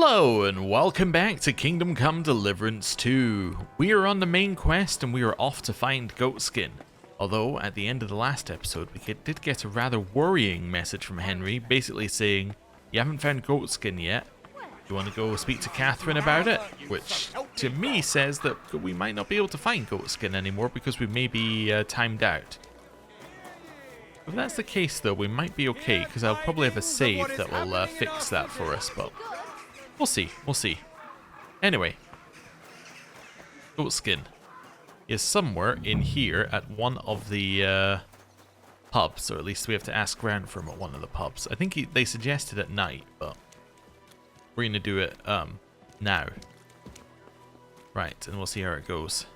Hello and welcome back to Kingdom Come Deliverance 2. We are on the main quest and we are off to find Goatskin. Although at the end of the last episode we did get a rather worrying message from Henry, basically saying, you haven't found Goatskin yet. Do you want to go speak to Catherine about it? Which to me says that we might not be able to find Goatskin anymore because we may be timed out. If that's the case though, we might be okay because I'll probably have a save that will fix that for us, but we'll see, Anyway, Goatskin is somewhere in here at one of the pubs, or at least we have to ask around for him at one of the pubs. I think they suggested at night, but we're going to do it now. Right, and we'll see how it goes.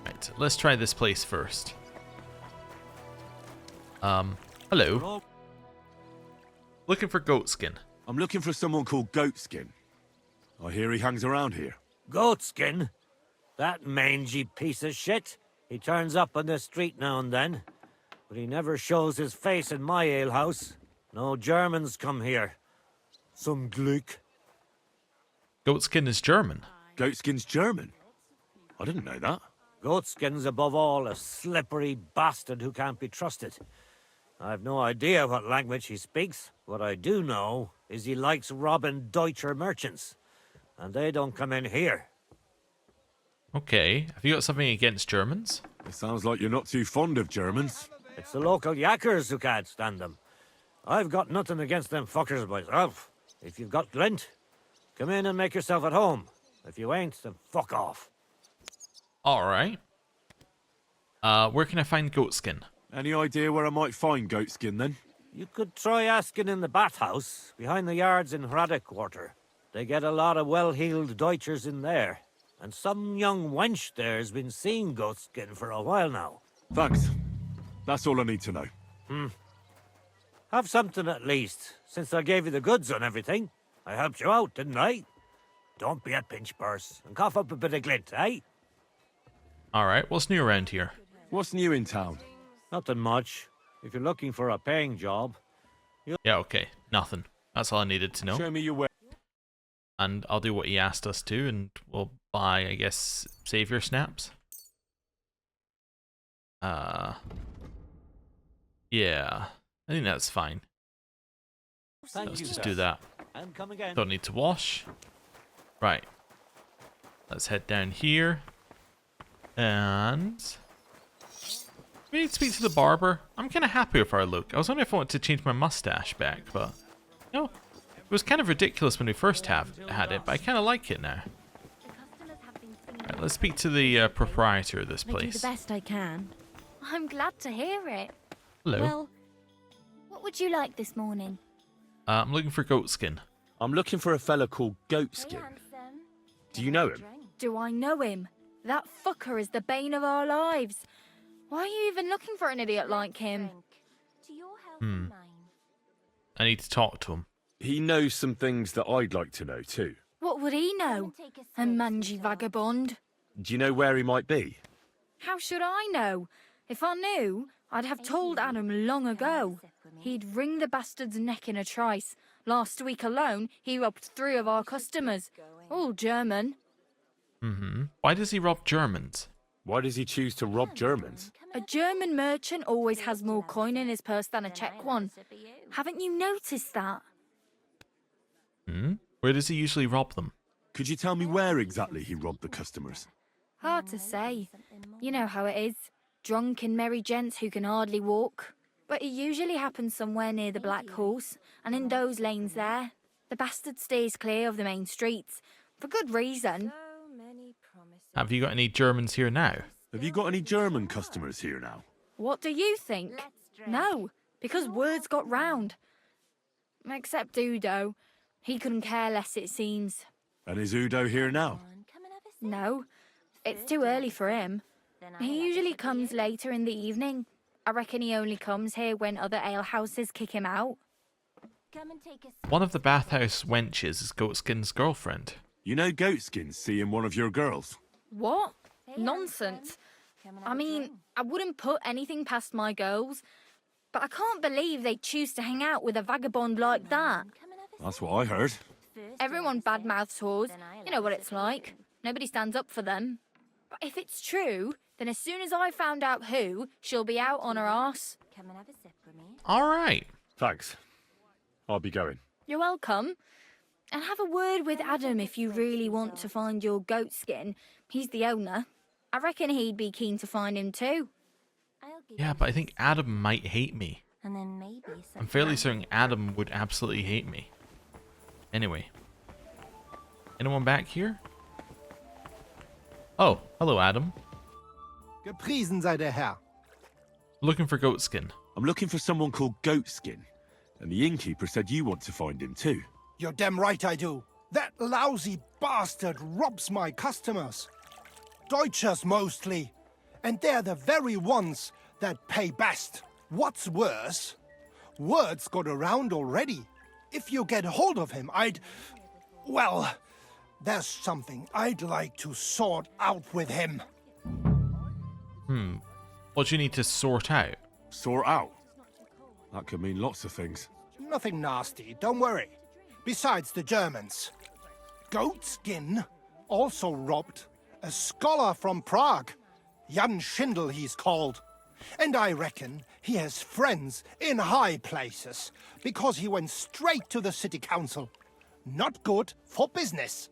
Right, let's try this place first. Hello. Looking for Goatskin. I'm looking for someone called Goatskin. I hear he hangs around here. Goatskin? That mangy piece of shit. He turns up on the street now and then, but he never shows his face in my alehouse. No Germans come here. Some Glück. Goatskin is German. Goatskin's German? I didn't know that. Goatskin's above all a slippery bastard who can't be trusted. I've no idea what language he speaks. What I do know is he likes robbing Deutscher merchants. And they don't come in here. Okay, have you got something against Germans? It sounds like you're not too fond of Germans. It's the local yakkers who can't stand them. I've got nothing against them fuckers myself. If you've got glint, come in and make yourself at home. If you ain't, then fuck off. Alright. Where can I find Goatskin? Any idea where I might find Goatskin then? You could try asking in the bathhouse, behind the yards in Hradec Quarter. They get a lot of well-heeled Deutschers in there. And some young wench there's been seeing Goatskin for a while now. Thanks. That's all I need to know. Have something at least, since I gave you the goods on everything. I helped you out, didn't I? Don't be a pinch purse, and cough up a bit of glint, eh? Alright, what's new around here? What's new in town? Nothing much. If you're looking for a paying job... Yeah, okay. Nothing. That's all I needed to know. Show me your way. And I'll do what he asked us to, and we'll buy, I guess, savior snaps. Yeah. I think that's fine. Let's just do that. And come again. Don't need to wash. Right. Let's head down here. And... we need to speak to the barber. I'm kind of happy with our look. I was wondering if I wanted to change my mustache back, but... no. It was kind of ridiculous when we first had it, but I kind of like it now. Right, let's speak to the proprietor of this place. I do the best I can. I'm glad to hear it. Hello. Well, what would you like this morning? I'm looking for Goatskin. I'm looking for a fella called Goatskin. Do you know him? Do I know him? That fucker is the bane of our lives. Why are you even looking for an idiot like him? I need to talk to him. He knows some things that I'd like to know too. What would he know? A mangy vagabond. Do you know where he might be? How should I know? If I knew, I'd have told Adam long ago. He'd wring the bastard's neck in a trice. Last week alone, he robbed 3 of our customers. All German. Why does he rob Germans? Why does he choose to rob Germans? A German merchant always has more coin in his purse than a Czech one. Haven't you noticed that? Where does he usually rob them? Could you tell me where exactly he robbed the customers? Hard to say. You know how it is. Drunk and merry gents who can hardly walk. But it usually happens somewhere near the Black Horse, and in those lanes there. The bastard stays clear of the main streets. For good reason. Have you got any Germans here now? Have you got any German customers here now? What do you think? No, because words got round. Except Udo. He couldn't care less, it seems. And is Udo here now? No, it's too early for him. He usually comes later in the evening. I reckon he only comes here when other alehouses kick him out. One of the bathhouse wenches is Goatskin's girlfriend. You know Goatskin's seeing one of your girls. What? Nonsense. I mean, I wouldn't put anything past my girls, but I can't believe they choose to hang out with a vagabond like that. That's what I heard. Everyone badmouths whores. You know what it's like. Nobody stands up for them. But if it's true, then as soon as I found out who, she'll be out on her arse. Come and have a sip with me. All right. Thanks. I'll be going. You're welcome. And have a word with Adam if you really want to find your goatskin. He's the owner. I reckon he'd be keen to find him too. Yeah, but I think Adam might hate me. And then maybe I'm fairly certain Adam would absolutely hate me. Anyway. Anyone back here? Oh, hello, Adam. Gepriesen sei der Herr. Looking for goatskin. I'm looking for someone called Goatskin, and the innkeeper said you want to find him too. You're damn right I do. That lousy bastard robs my customers. Deutschers mostly. And they're the very ones that pay best. What's worse, word's got around already. If you get hold of him, well, there's something I'd like to sort out with him. What do you need to sort out? Sort out? That could mean lots of things. Nothing nasty, don't worry. Besides the Germans. Goatskin also robbed a scholar from Prague. Jan Schindel he's called. And I reckon he has friends in high places, because he went straight to the city council. Not good for business.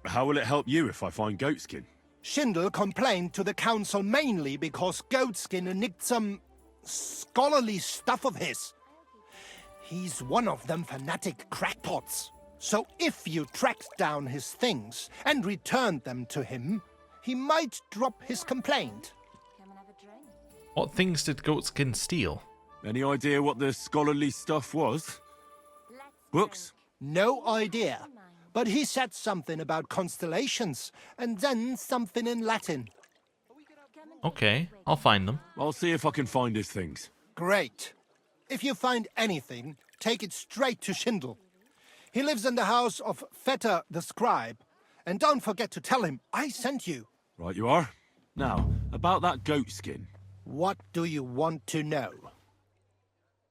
How will it help you if I find Goatskin? Schindel complained to the council mainly because Goatskin nicked some scholarly stuff of his. He's one of them fanatic crackpots. So if you tracked down his things and returned them to him, he might drop his complaint. come and have a drink. What things did Goatskin steal? Any idea what the scholarly stuff was? Books? No idea. But he said something about constellations, and then something in Latin. Okay, I'll find them. I'll see if I can find his things. Great. If you find anything, take it straight to Schindel. He lives in the house of Vetter the scribe. And don't forget to tell him I sent you. Right you are. Now, about that Goatskin. What do you want to know?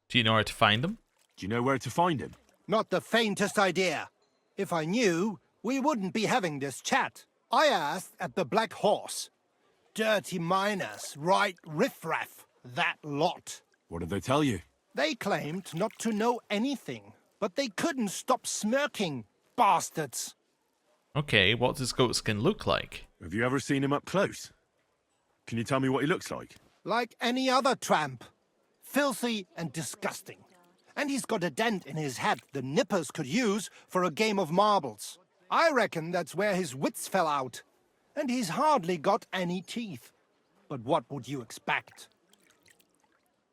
Do you know where to find them? Do you know where to find him? Not the faintest idea. If I knew, we wouldn't be having this chat. I asked at the Black Horse. Dirty miners, right riffraff, that lot. What did they tell you? They claimed not to know anything, but they couldn't stop smirking, bastards. Okay, what does Goatskin look like? Have you ever seen him up close? Can you tell me what he looks like? Like any other tramp. Filthy and disgusting. And he's got a dent in his head the nippers could use for a game of marbles. I reckon that's where his wits fell out. And he's hardly got any teeth. But what would you expect?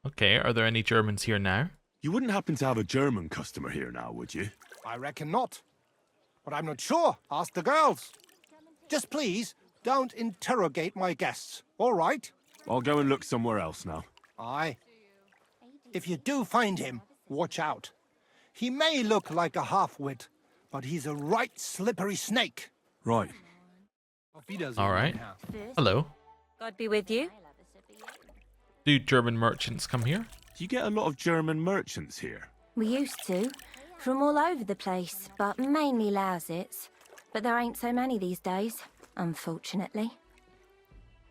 Okay, are there any Germans here now? You wouldn't happen to have a German customer here now, would you? I reckon not. But I'm not sure. Ask the girls. Just please, don't interrogate my guests, all right? I'll go and look somewhere else now. Aye. If you do find him, watch out. He may look like a half-wit, but he's a right slippery snake. Right. All right. Hello. God be with you. Do German merchants come here? Do you get a lot of German merchants here? We used to, from all over the place, but mainly Lausitz. But there ain't so many these days, unfortunately.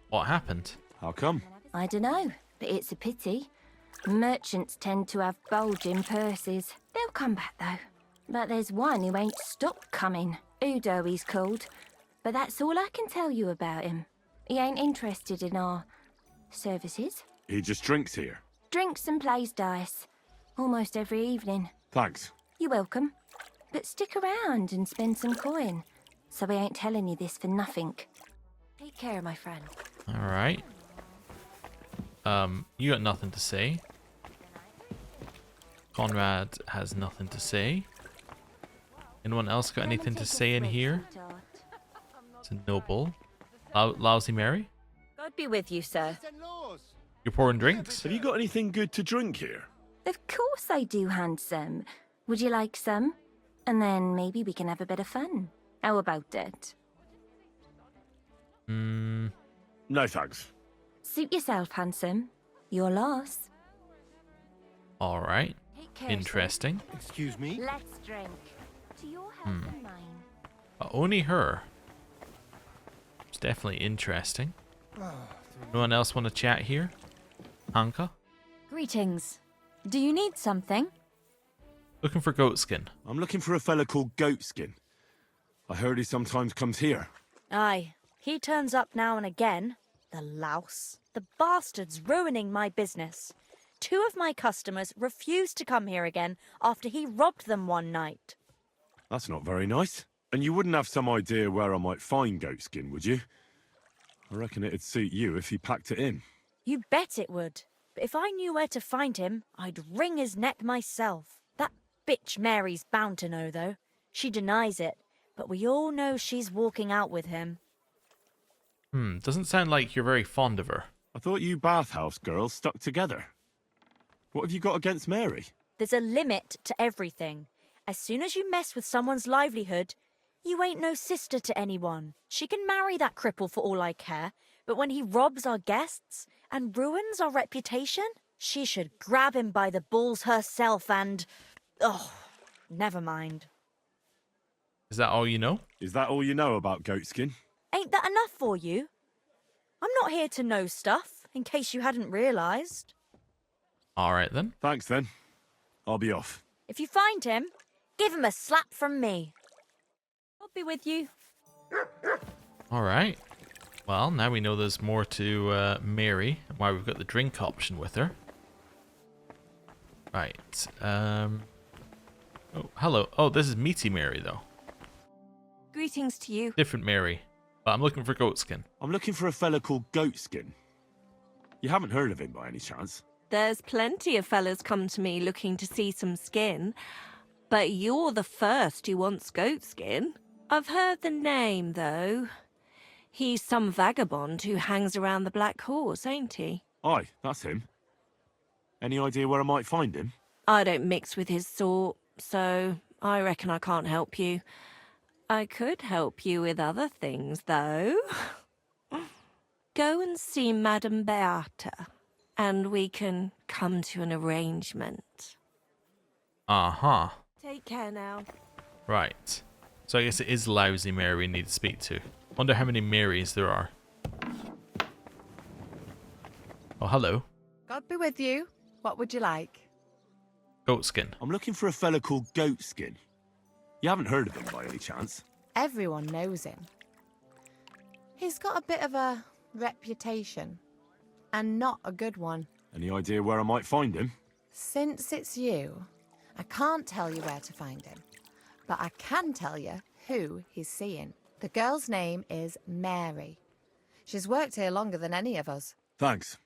What happened? How come? I dunno, but it's a pity. Merchants tend to have bulging purses. They'll come back though. But there's one who ain't stopped coming. Udo he's called. But that's all I can tell you about him. He ain't interested in our services. He just drinks here. Drinks and plays dice. Almost every evening. Thanks. You're welcome. But stick around and spend some coin. So we ain't telling you this for nothing. Take care, my friend. All right. You got nothing to say. Conrad has nothing to say. Anyone else got anything to say in here? It's a noble. Lousy Mary? God be with you, sir. You're pouring drinks? Have you got anything good to drink here? Of course I do, handsome. Would you like some? And then maybe we can have a bit of fun. How about that? No thanks. Suit yourself, handsome. Your loss. All right. Take care, sir. Interesting. Excuse me? Let's drink. to your house and mine. Only her. It's definitely interesting. No one else want to chat here? Hanka? Greetings. Do you need something? Looking for Goatskin. I'm looking for a fella called Goatskin. I heard he sometimes comes here. Aye, he turns up now and again. The louse. The bastard's ruining my business. 2 of my customers refused to come here again after he robbed them one night. That's not very nice. And you wouldn't have some idea where I might find Goatskin, would you? I reckon it'd suit you if he packed it in. You bet it would. But if I knew where to find him, I'd wring his neck myself. That bitch Mary's bound to know, though. She denies it, but we all know she's walking out with him. Doesn't sound like you're very fond of her. I thought you bathhouse girls stuck together. What have you got against Mary? There's a limit to everything. As soon as you mess with someone's livelihood, you ain't no sister to anyone. She can marry that cripple for all I care, but when he robs our guests and ruins our reputation, she should grab him by the balls herself and... Oh, never mind. Is that all you know? Is that all you know about Goatskin? Ain't that enough for you? I'm not here to know stuff, in case you hadn't realised. Alright then. Thanks then. I'll be off. If you find him, give him a slap from me. I'll be with you. Alright. Well, now we know there's more to Mary and why we've got the drink option with her. Right. Oh, hello. Oh, this is Meaty Mary, though. Greetings to you. Different Mary. But I'm looking for Goatskin. I'm looking for a fella called Goatskin. You haven't heard of him by any chance? There's plenty of fellas come to me looking to see some skin, but you're the first who wants Goatskin. I've heard the name, though. He's some vagabond who hangs around the Black Horse, ain't he? Aye, that's him. Any idea where I might find him? I don't mix with his sort, so I reckon I can't help you. I could help you with other things, though. Go and see Madame Beata, and we can come to an arrangement. Uh-huh. Take care now. Right. So I guess it is Lousy Mary we need to speak to. Wonder how many Marys there are. Oh, hello. God be with you. What would you like? Goatskin. I'm looking for a fella called Goatskin. You haven't heard of him by any chance? Everyone knows him. He's got a bit of a reputation, and not a good one. Any idea where I might find him? Since it's you, I can't tell you where to find him, but I can tell you who he's seeing. The girl's name is Mary. She's worked here longer than any of us. Thanks.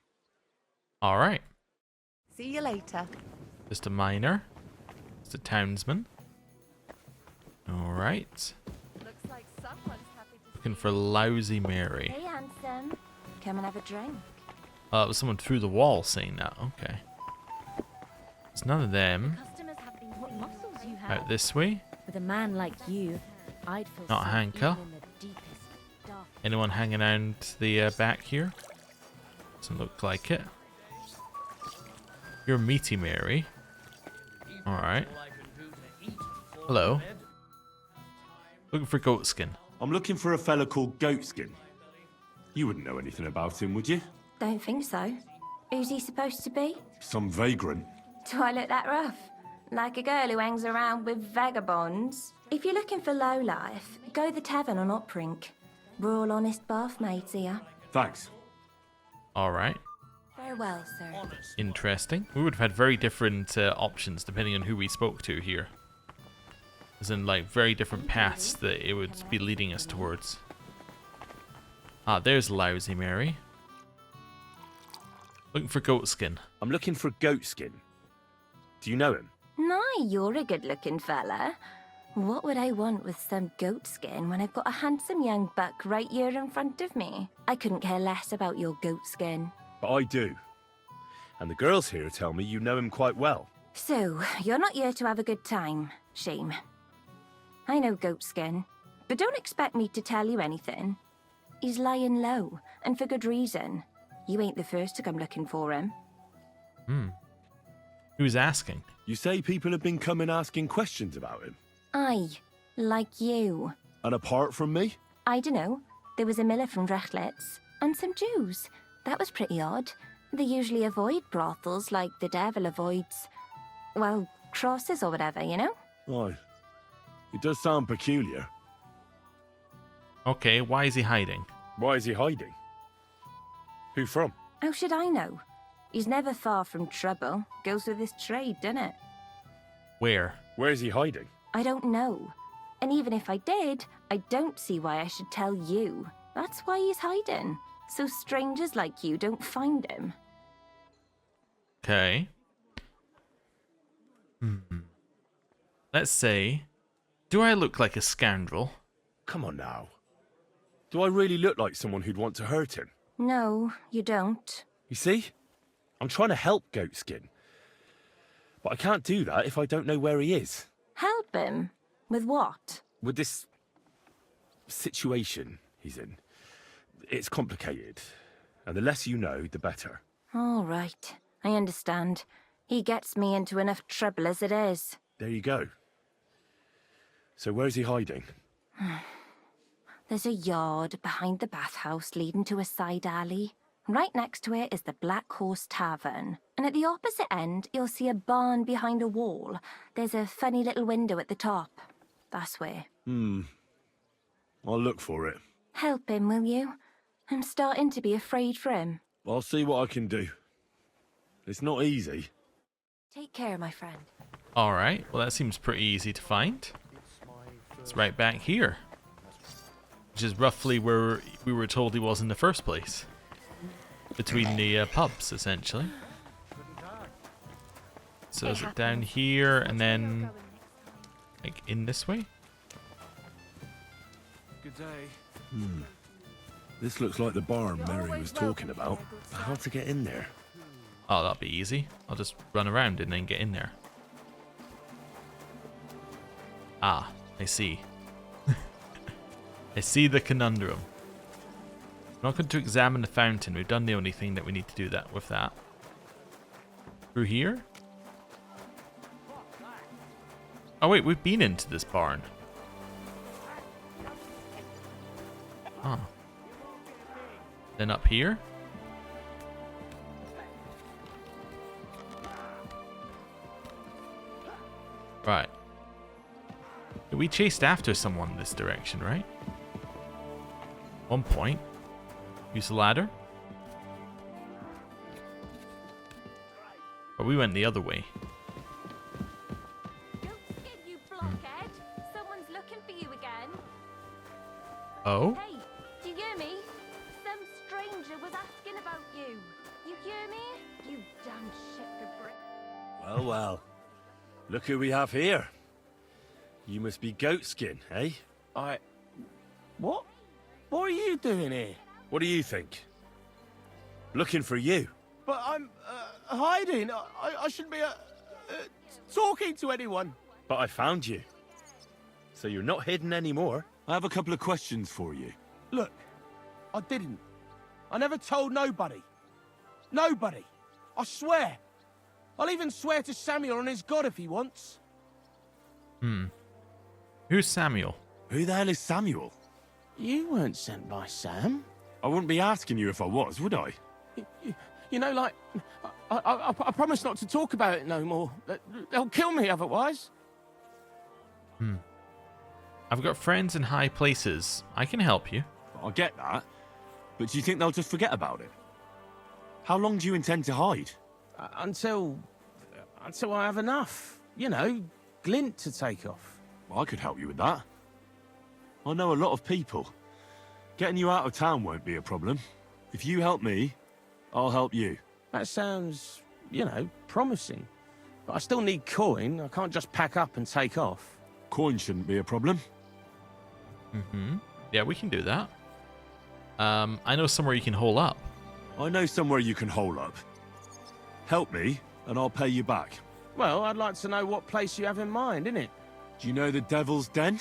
Alright. See you later. Just a miner. Just a townsman. Alright. Looks like someone's happy to Looking for Lousy Mary. Hey, handsome. Come and have a drink. Oh, it was someone through the wall saying that. Okay. It's none of them. Customers have been what muscles you have. Out this way. With a man like you, I'd feel Not safe Hanka. even in the deepest, darkest. Anyone hanging around the back here? Doesn't look like it. You're Meaty Mary. Alright. Hello. Looking for Goatskin. I'm looking for a fella called Goatskin. You wouldn't know anything about him, would you? Don't think so. Who's he supposed to be? Some vagrant. Do I look that rough? Like a girl who hangs around with vagabonds? If you're looking for low life, go the tavern on Oprink. We're all honest bath maids here. Thanks. Alright. Farewell, sir. Interesting. We would have had very different options depending on who we spoke to here. As in, like, very different paths that it would be leading us towards. Ah, there's Lousy Mary. Looking for Goatskin. I'm looking for Goatskin. Do you know him? No, you're a good-looking fella. What would I want with some goat skin when I've got a handsome young buck right here in front of me? I couldn't care less about your goat skin. But I do. And the girls here tell me you know him quite well. So, you're not here to have a good time. Shame. I know Goatskin, but don't expect me to tell you anything. He's lying low, and for good reason. You ain't the first to come looking for him. Who's asking? You say people have been coming asking questions about him? Aye, Like you. And apart from me? I dunno. There was a miller from Rechlitz. And some Jews. That was pretty odd. They usually avoid brothels like the devil avoids, well, crosses or whatever, you know? Aye. It does sound peculiar. Okay, why is he hiding? Why is he hiding? Who from? How should I know? He's never far from trouble. Goes with his trade, doesn't it? Where? Where is he hiding? I don't know. And even if I did, I don't see why I should tell you. That's why he's hiding. So strangers like you don't find him. Okay. Let's say, do I look like a scoundrel? Come on now. Do I really look like someone who'd want to hurt him? No, you don't. You see? I'm trying to help Goatskin. But I can't do that if I don't know where he is. Help him? With what? With this situation he's in. It's complicated. And the less you know, the better. All right. I understand. He gets me into enough trouble as it is. There you go. So where's he hiding? There's a yard behind the bathhouse leading to a side alley. Right next to it is the Black Horse Tavern. And at the opposite end, you'll see a barn behind a wall. There's a funny little window at the top. That's where. I'll look for it. Help him, will you? I'm starting to be afraid for him. I'll see what I can do. It's not easy. Take care, my friend. Alright, well that seems pretty easy to find. It's right back here. Which is roughly where we were told he was in the first place. Between the pubs, essentially. So is it down here and then like in this way? Good day. This looks like the barn Mary was talking about. How to get in there? Oh, that'll be easy. I'll just run around and then get in there. Ah, I see. I see the conundrum. We're not going to examine the fountain. We've done the only thing that we need to do that with that. Through here? Oh wait, we've been into this barn. Oh. Then up here? Right. We chased after someone in this direction, right? One point. Use the ladder. But we went the other way. Goatskin, you blockhead! Someone's looking for you again. Oh? Hey, do you hear me? Some stranger was asking about you. You hear me? You damn shit for brick. Well, well. Look who we have here. You must be Goatskin, eh? What? What are you doing here? What do you think? Looking for you. But I'm hiding. I shouldn't be talking to anyone. But I found you. So you're not hidden anymore. I have a couple of questions for you. Look, I didn't. I never told nobody. Nobody. I swear. I'll even swear to Samuel and his God if he wants. Who's Samuel? Who the hell is Samuel? You weren't sent by Sam. I wouldn't be asking you if I was, would I? You know, like, I promise not to talk about it no more. They'll kill me otherwise. I've got friends in high places. I can help you. I get that. But do you think they'll just forget about it? How long do you intend to hide? Until I have enough. You know, glint to take off. Well, I could help you with that. I know a lot of people. Getting you out of town won't be a problem. If you help me, I'll help you. That sounds, you know, promising. But I still need coin. I can't just pack up and take off. Coin shouldn't be a problem. Yeah, we can do that. I know somewhere you can hole up. I know somewhere you can hole up. Help me, and I'll pay you back. Well, I'd like to know what place you have in mind, innit? Do you know the Devil's Den?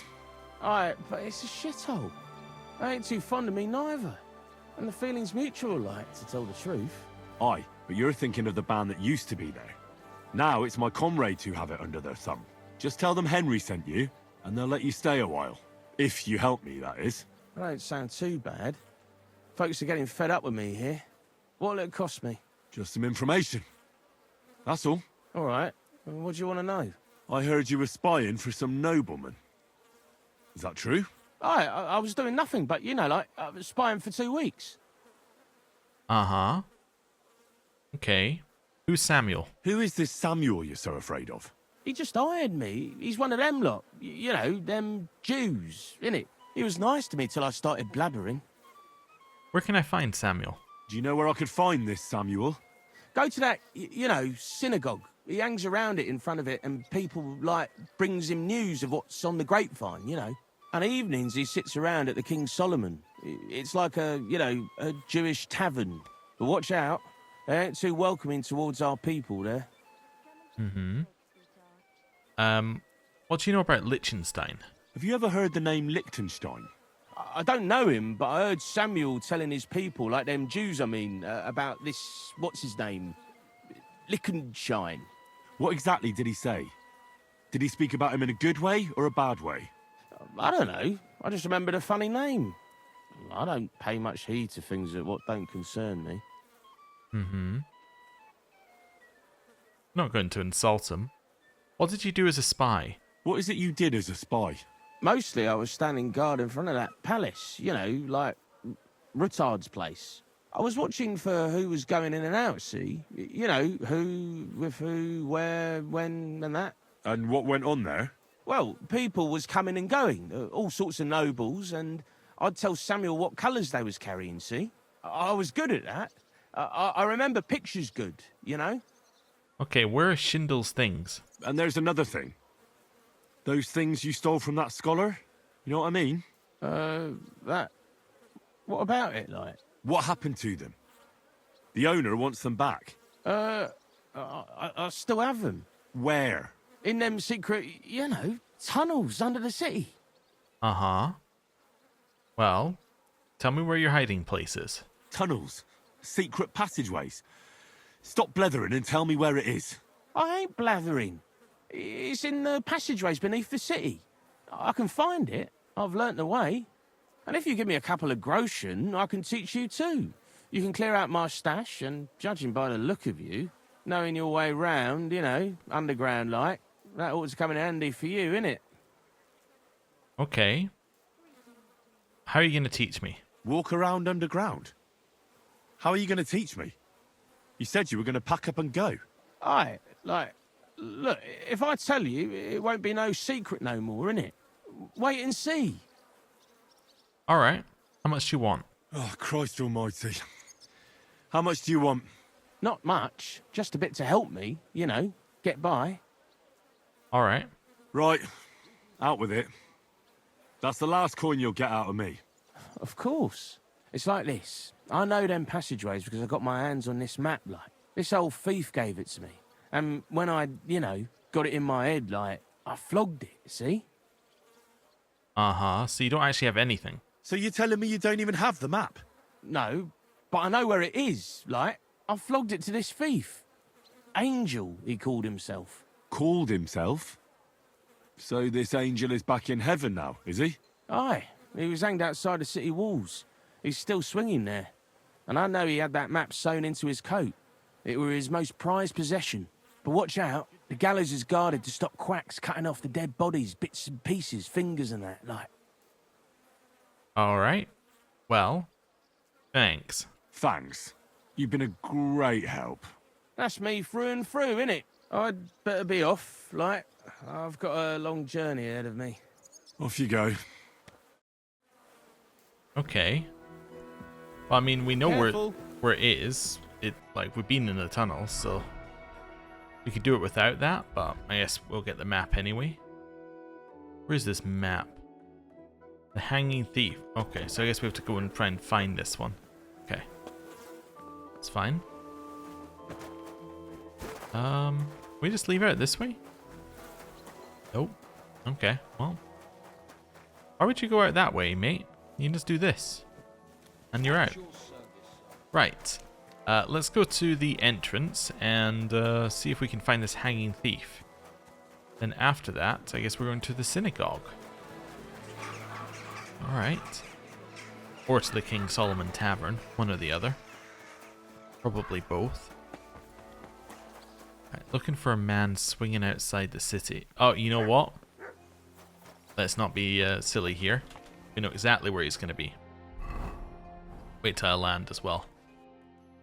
Aye, but it's a shithole. They ain't too fond of me neither. And the feeling's mutual, like, to tell the truth. Aye, but you're thinking of the band that used to be there. Now it's my comrades who have it under their thumb. Just tell them Henry sent you, And they'll let you stay a while. If you help me, that is. That don't sound too bad. Folks are getting fed up with me here. What'll it cost me? Just some information. That's all. All right. Well, what do you want to know? I heard you were spying for some nobleman. Is that true? I was doing nothing but, you know, like, I was spying for 2 weeks. Uh-huh. Okay. Who's Samuel? Who is this Samuel you're so afraid of? He just hired me. He's one of them lot. You know, them Jews, innit? He was nice to me till I started blabbering. Where can I find Samuel? Do you know where I could find this Samuel? Go to that, you know, synagogue. He hangs around it in front of it and people, like, brings him news of what's on the grapevine, you know. And evenings he sits around at the King Solomon. It's like a, you know, a Jewish tavern. But watch out. They ain't too welcoming towards our people there. Mm-hmm. What do you know about Liechtenstein? Have you ever heard the name Liechtenstein? I don't know him, but I heard Samuel telling his people, like them Jews, I mean, about this, what's his name? Liechtenstein. What exactly did he say? Did he speak about him in a good way or a bad way? I don't know. I just remembered a funny name. I don't pay much heed to things that what don't concern me. Mm-hmm. Not going to insult him. What did you do as a spy? What is it you did as a spy? Mostly I was standing guard in front of that palace, you know, like Rutard's place. I was watching for who was going in and out, see? You know, who, with who, where, when, and that. And what went on there? Well, people was coming and going, all sorts of nobles, and I'd tell Samuel what colours they was carrying, see? I was good at that. I remember pictures good, you know? Okay, where are Schindle's things? And there's another thing. Those things you stole from that scholar? You know what I mean? That... What about it, like? What happened to them? The owner wants them back. I still have them. Where? In them secret, you know, tunnels under the city. Uh-huh. Well, tell me where your hiding place is. Tunnels. Secret passageways. Stop blethering and tell me where it is. I ain't blathering. It's in the passageways beneath the city. I can find it. I've learnt the way. And if you give me a couple of groschen, I can teach you too. You can clear out my stash, and judging by the look of you, knowing your way round, you know, underground like, that ought to come in handy for you, innit? Okay. How are you going to teach me? Walk around underground? How are you going to teach me? You said you were going to pack up and go. Aye, like, look, if I tell you, it won't be no secret no more, innit? Wait and see. All right. How much do you want? Oh, Christ almighty. How much do you want? Not much. Just a bit to help me, you know, get by. All right. Right. Out with it. That's the last coin you'll get out of me. Of course. It's like this. I know them passageways because I got my hands on this map, like. This old thief gave it to me. And when I, you know, got it in my head, like, I flogged it, see? Uh-huh. So you don't actually have anything. So you're telling me you don't even have the map? No, but I know where it is, like. I flogged it to this thief. Angel, he called himself. Called himself? So this angel is back in heaven now, is he? Aye. He was hanged outside the city walls. He's still swinging there. And I know he had that map sewn into his coat. It were his most prized possession. But watch out. The gallows is guarded to stop quacks cutting off the dead bodies, bits and pieces, fingers and that, like. All right. Well, thanks. Thanks. You've been a great help. That's me through and through, innit? I'd better be off, like. I've got a long journey ahead of me. Off you go. Okay. Well, I mean, we know Careful. where it is. We've been in the tunnel, so we could do it without that, but I guess we'll get the map anyway. Where's this map? The Hanging Thief. Okay, so I guess we have to go and try and find this one. Okay. It's fine. Can we just leave it this way? Nope. Okay, well. Why would you go out that way, mate? You can just do this. And you're out. Right. Let's go to the entrance and see if we can find this Hanging Thief. Then after that, I guess we're going to the synagogue. Alright. Or to the King Solomon Tavern, one or the other. Probably both. Right, looking for a man swinging outside the city. Oh, you know what? Let's not be silly here. We know exactly where he's going to be. Wait till I land as well.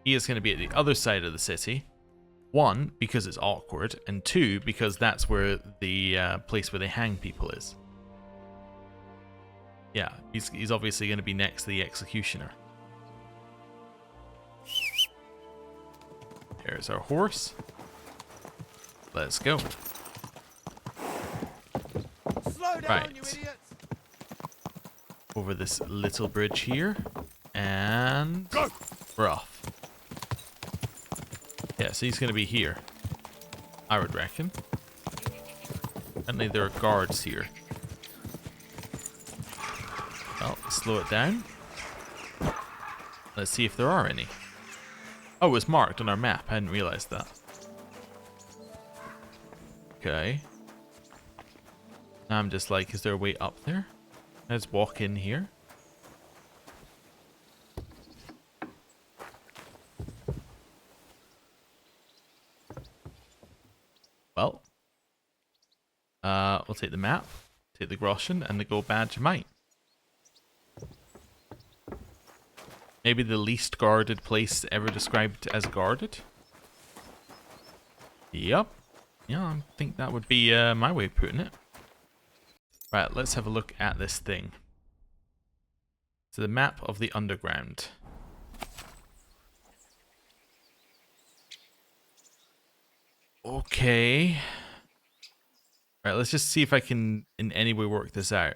He is going to be at the other side of the city. One, because it's awkward, and two, because that's where the place where they hang people is. Yeah, he's obviously going to be next to the executioner. There's our horse. Let's go. Slow down, Right. you idiots! Over this little bridge here. And Go! we're off. Yeah, so he's going to be here. I would reckon. Apparently there are guards here. Well, slow it down. Let's see if there are any. Oh, it's marked on our map. I hadn't realized that. Okay. Now I'm just like, is there a way up there? Let's walk in here. Well. We'll take the map, take the groschen, and the gold badge of might. Maybe the least guarded place ever described as guarded? Yup. Yeah, I think that would be my way of putting it. Right, let's have a look at this thing. So the map of the underground. Okay. Right, let's just see if I can in any way work this out.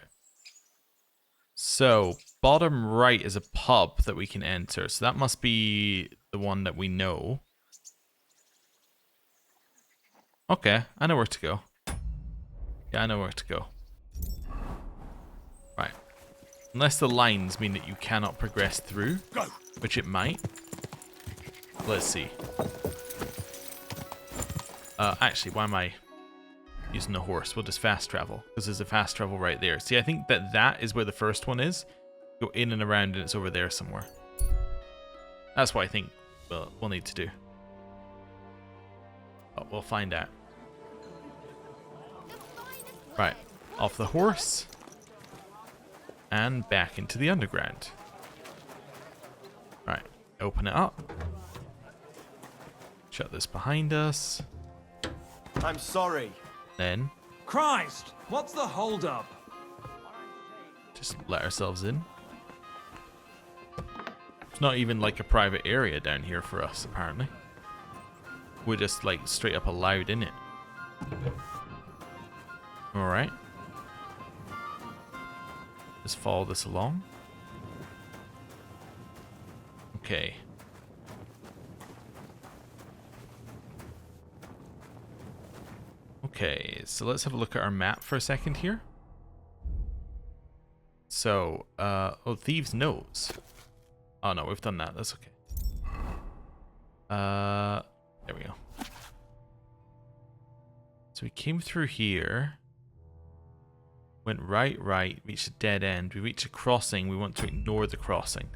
So, bottom right is a pub that we can enter. So that must be the one that we know. Okay, I know where to go. Yeah, I know where to go. Right. Unless the lines mean that you cannot progress through, which it might. Let's see. Actually, why am I using the horse? We'll just fast travel, because there's a fast travel right there. See, I think that is where the first one is. Go in and around, and it's over there somewhere. That's what I think we'll need to do. But we'll find out. Right, off the horse. And back into the underground. Right, open it up. Shut this behind us. I'm sorry. Then Christ! What's the holdup? just let ourselves in. It's not even like a private area down here for us, apparently. We're just like straight up allowed in it. Alright. Just follow this along. Okay. Okay, so let's have a look at our map for a second here. So, oh, Thieves' Nose. Oh no, we've done that, that's okay. There we go. So we came through here. Went right, reached a dead end. We reached a crossing, we want to ignore the crossing.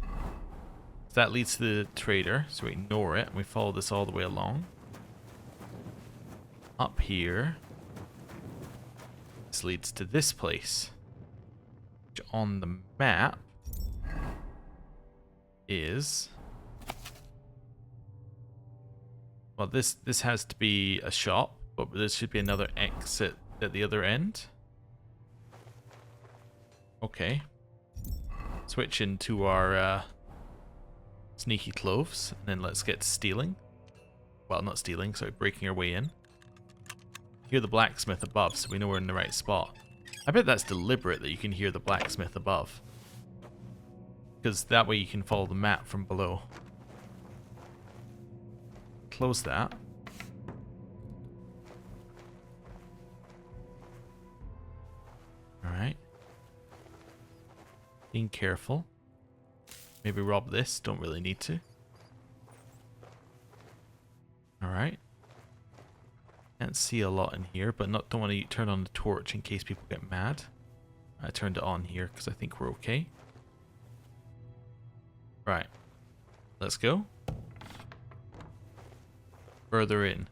So that leads to the trader, so we ignore it, and we follow this all the way along. Up here. This leads to this place. Which on the map is... Well, this has to be a shop, but there should be another exit at the other end. Okay. Switch into our sneaky clothes, and then let's get stealing. Well, not stealing, sorry, breaking our way in. Hear the blacksmith above, so we know we're in the right spot. I bet that's deliberate that you can hear the blacksmith above. Because that way you can follow the map from below. Close that. Alright. Being careful. Maybe rob this, don't really need to. Alright. Can't see a lot in here, but don't want to turn on the torch in case people get mad. I turned it on here because I think we're okay. Right. Let's go. Further in.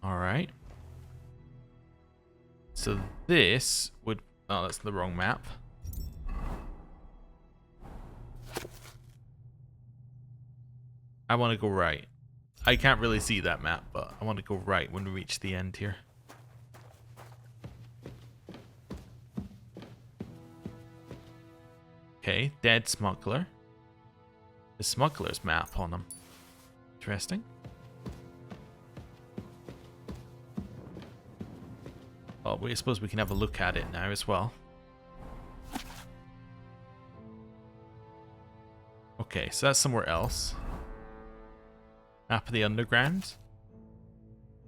Alright. So this would... Oh, that's the wrong map. I want to go right. I can't really see that map, but I want to go right when we reach the end here. Okay, dead smuggler. The smuggler's map on him. Interesting. Oh, I suppose we can have a look at it now as well. Okay, so that's somewhere else. Map of the underground.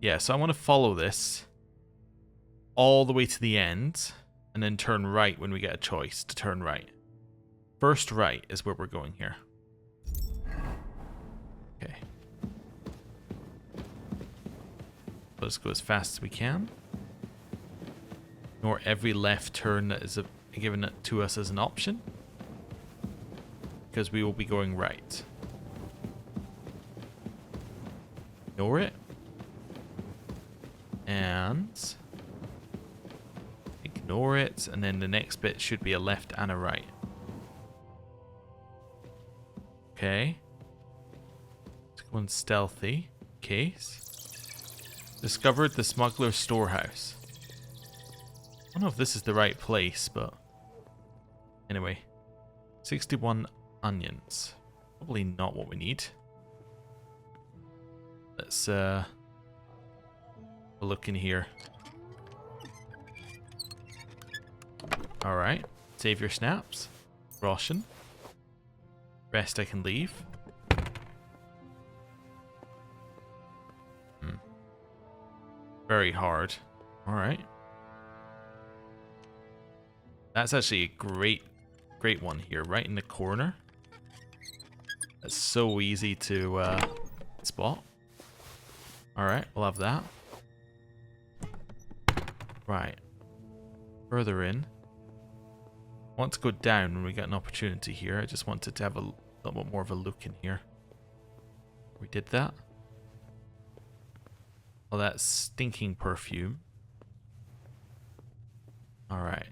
Yeah, so I want to follow this all the way to the end and then turn right when we get a choice to turn right. First right is where we're going here. Okay. Let's go as fast as we can. Ignore every left turn that is given to us as an option, because we will be going right. Ignore it. And ignore it, and then the next bit should be a left and a right. Okay. Let's go in stealthy. Case. Discovered the smuggler's storehouse. I don't know if this is the right place, but anyway. 61 onions. Probably not what we need. Let's look in here. Alright. Save your snaps. Ration. Rest I can leave. Very hard. Alright. That's actually a great one here, right in the corner. That's so easy to spot. Alright, we'll have that. Right. Further in. I want to go down when we get an opportunity here. I just wanted to have a little bit more of a look in here. We did that. Oh, that stinking perfume. Alright.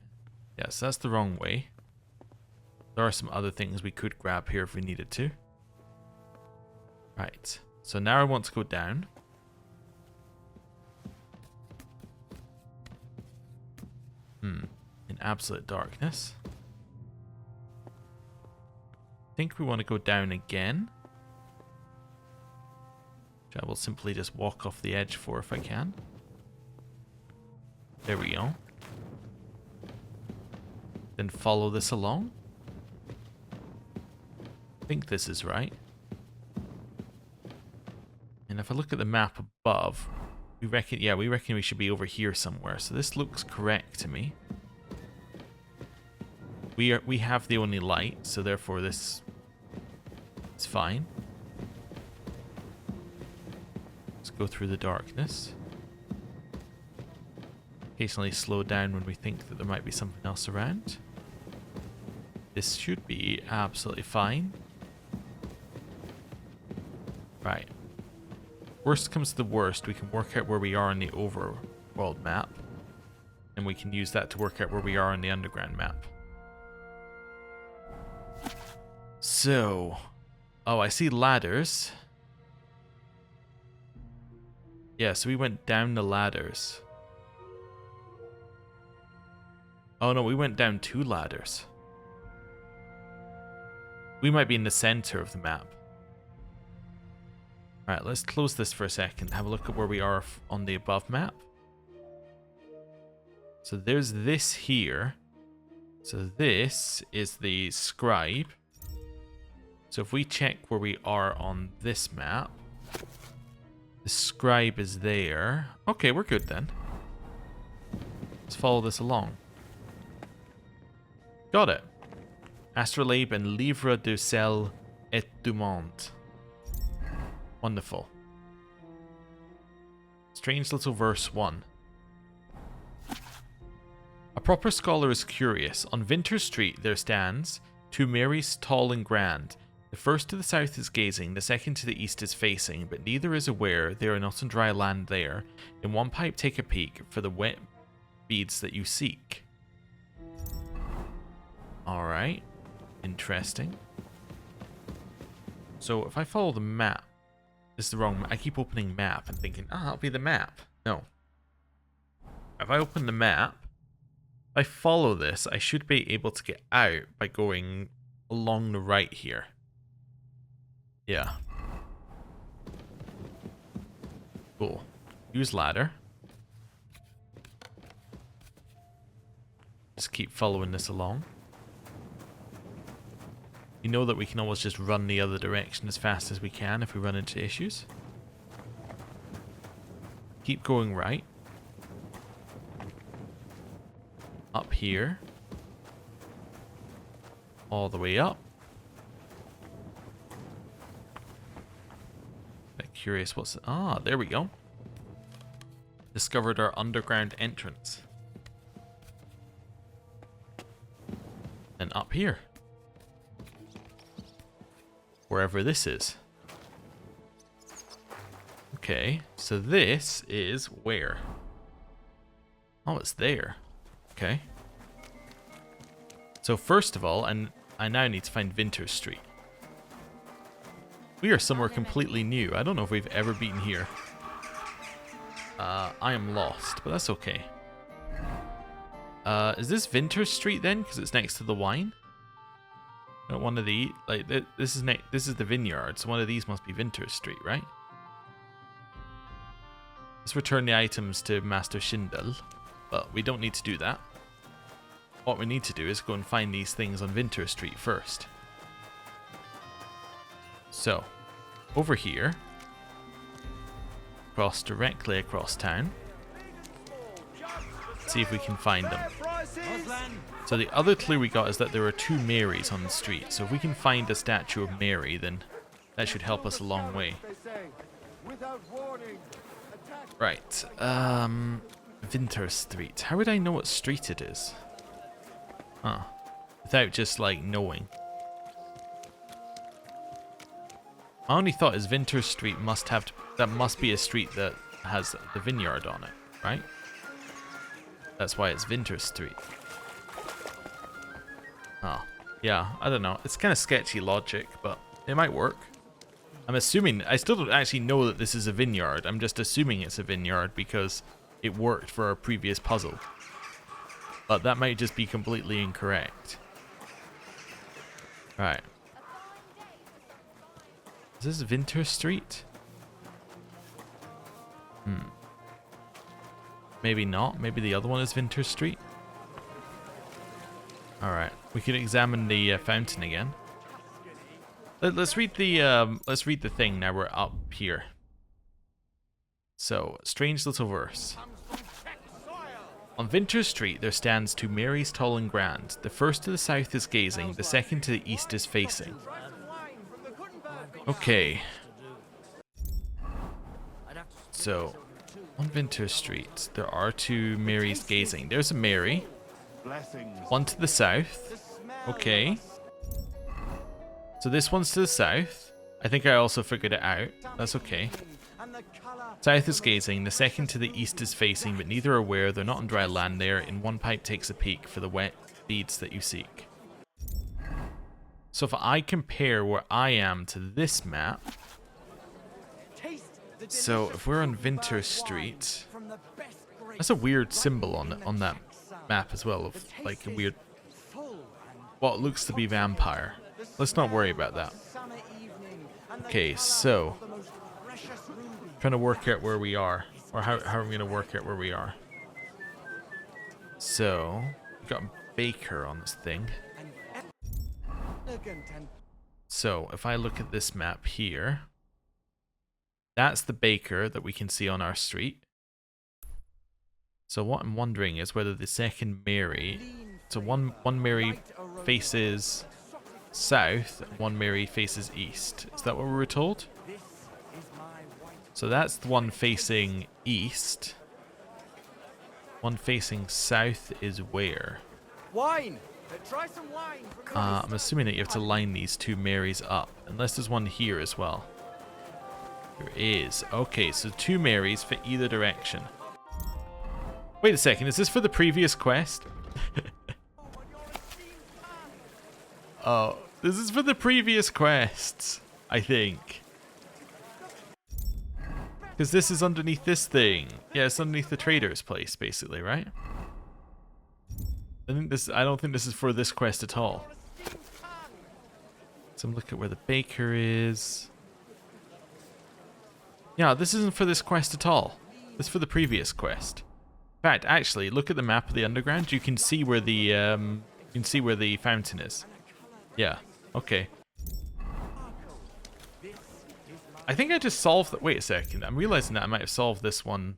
Yes, that's the wrong way. There are some other things we could grab here if we needed to. Right. So now I want to go down. In absolute darkness. I think we want to go down again. Which I will simply just walk off the edge for if I can. There we go. Then follow this along. I think this is right. And if I look at the map above, we reckon we should be over here somewhere. So this looks correct to me. We have the only light, so therefore this is fine. Let's go through the darkness. Occasionally slow down when we think that there might be something else around. This should be absolutely fine. Right. Worst comes to the worst, we can work out where we are on the overworld map. And we can use that to work out where we are on the underground map. So... Oh, I see ladders. Yeah, so we went down the ladders. Oh no, we went down 2 ladders. We might be in the center of the map. Alright, let's close this for a second. Have a look at where we are on the above map. So there's this here. So this is the scribe. So if we check where we are on this map, the scribe is there. Okay, we're good then. Let's follow this along. Got it. Astrolabe and Livre du Ciel et du Monde. Wonderful. Strange little verse 1. A proper scholar is curious. On Vinter Street there stands two Marys tall and grand. The first to the south is gazing, the second to the east is facing, but neither is aware they are not on dry land there. In one pipe take a peek for the wet beads that you seek. Alright. Interesting. So if I follow the map, this is the wrong map. I keep opening map and thinking, that'll be the map. No. If I open the map, if I follow this, I should be able to get out by going along the right here. Yeah. Cool. Use ladder. Just keep following this along. You know that we can always just run the other direction as fast as we can if we run into issues. Keep going right. Up here. All the way up. Bit curious what's... Ah, there we go. Discovered our underground entrance. And up here. Wherever this is. Okay, so this is where? Oh, it's there. Okay. So first of all, I now need to find Vinter Street. We are somewhere completely new. I don't know if we've ever been here. I am lost, but that's okay. Is this Vinter Street then? Because it's next to the wine? One of the like this is the vineyard, so one of these must be Vinter Street, right? Let's return the items to Master Schindel, but we don't need to do that. What we need to do is go and find these things on Vinter Street first. So, over here, cross directly across town. See if we can find them. So the other clue we got is that there are two Marys on the street. So if we can find a statue of Mary, then that should help us a long way. Right. Vinter Street. How would I know what street it is? Huh. Without just, like, knowing. I only thought is Vinter Street must have... that must be a street that has the vineyard on it, right? That's why it's Vinter Street. Oh, yeah, I don't know. It's kind of sketchy logic, but it might work. I'm assuming... I still don't actually know that this is a vineyard. I'm just assuming it's a vineyard because it worked for our previous puzzle. But that might just be completely incorrect. Right. Is this Vinter Street? Maybe not. Maybe the other one is Vinter Street. Alright. We can examine the fountain again. Let's read the thing now we're up here. So, strange little verse. On Vinter Street there stands two Marys tall and grand. The first to the south is gazing, the second to the east is facing. Okay. So, on Vinter Street there are two Marys gazing. There's a Mary. One to the south. Okay. So this one's to the south. I think I also figured it out. That's okay. South is gazing, the second to the east is facing, but neither are aware they're not on dry land there. In one pipe takes a peek for the wet beads that you seek. So if I compare where I am to this map, so if we're on Vinter Street, that's a weird symbol on that map as well, of like a weird, what looks to be vampire. Let's not worry about that. Okay, so trying to work out where we are, or how are we going to work out where we are. So we've got a baker on this thing. So if I look at this map here, that's the baker that we can see on our street. So what I'm wondering is whether the second Mary, so one Mary faces south, and one Mary faces east. Is that what we were told? So that's the one facing east. One facing south is where? Wine! Try some wine. I'm assuming that you have to line these two Marys up. Unless there's one here as well. There is. Okay, so 2 Marys for either direction. Wait a second, is this for the previous quest? Oh, this is for the previous quests, I think. Because this is underneath this thing. Yeah, it's underneath the trader's place, basically, right? I don't think this is for this quest at all. So I'm looking at where the baker is. Yeah, this isn't for this quest at all. This is for the previous quest. In fact, actually, look at the map of the underground. You can see where the fountain is. Yeah. Okay. I think I just solved that. Wait a second. I'm realizing that I might have solved this one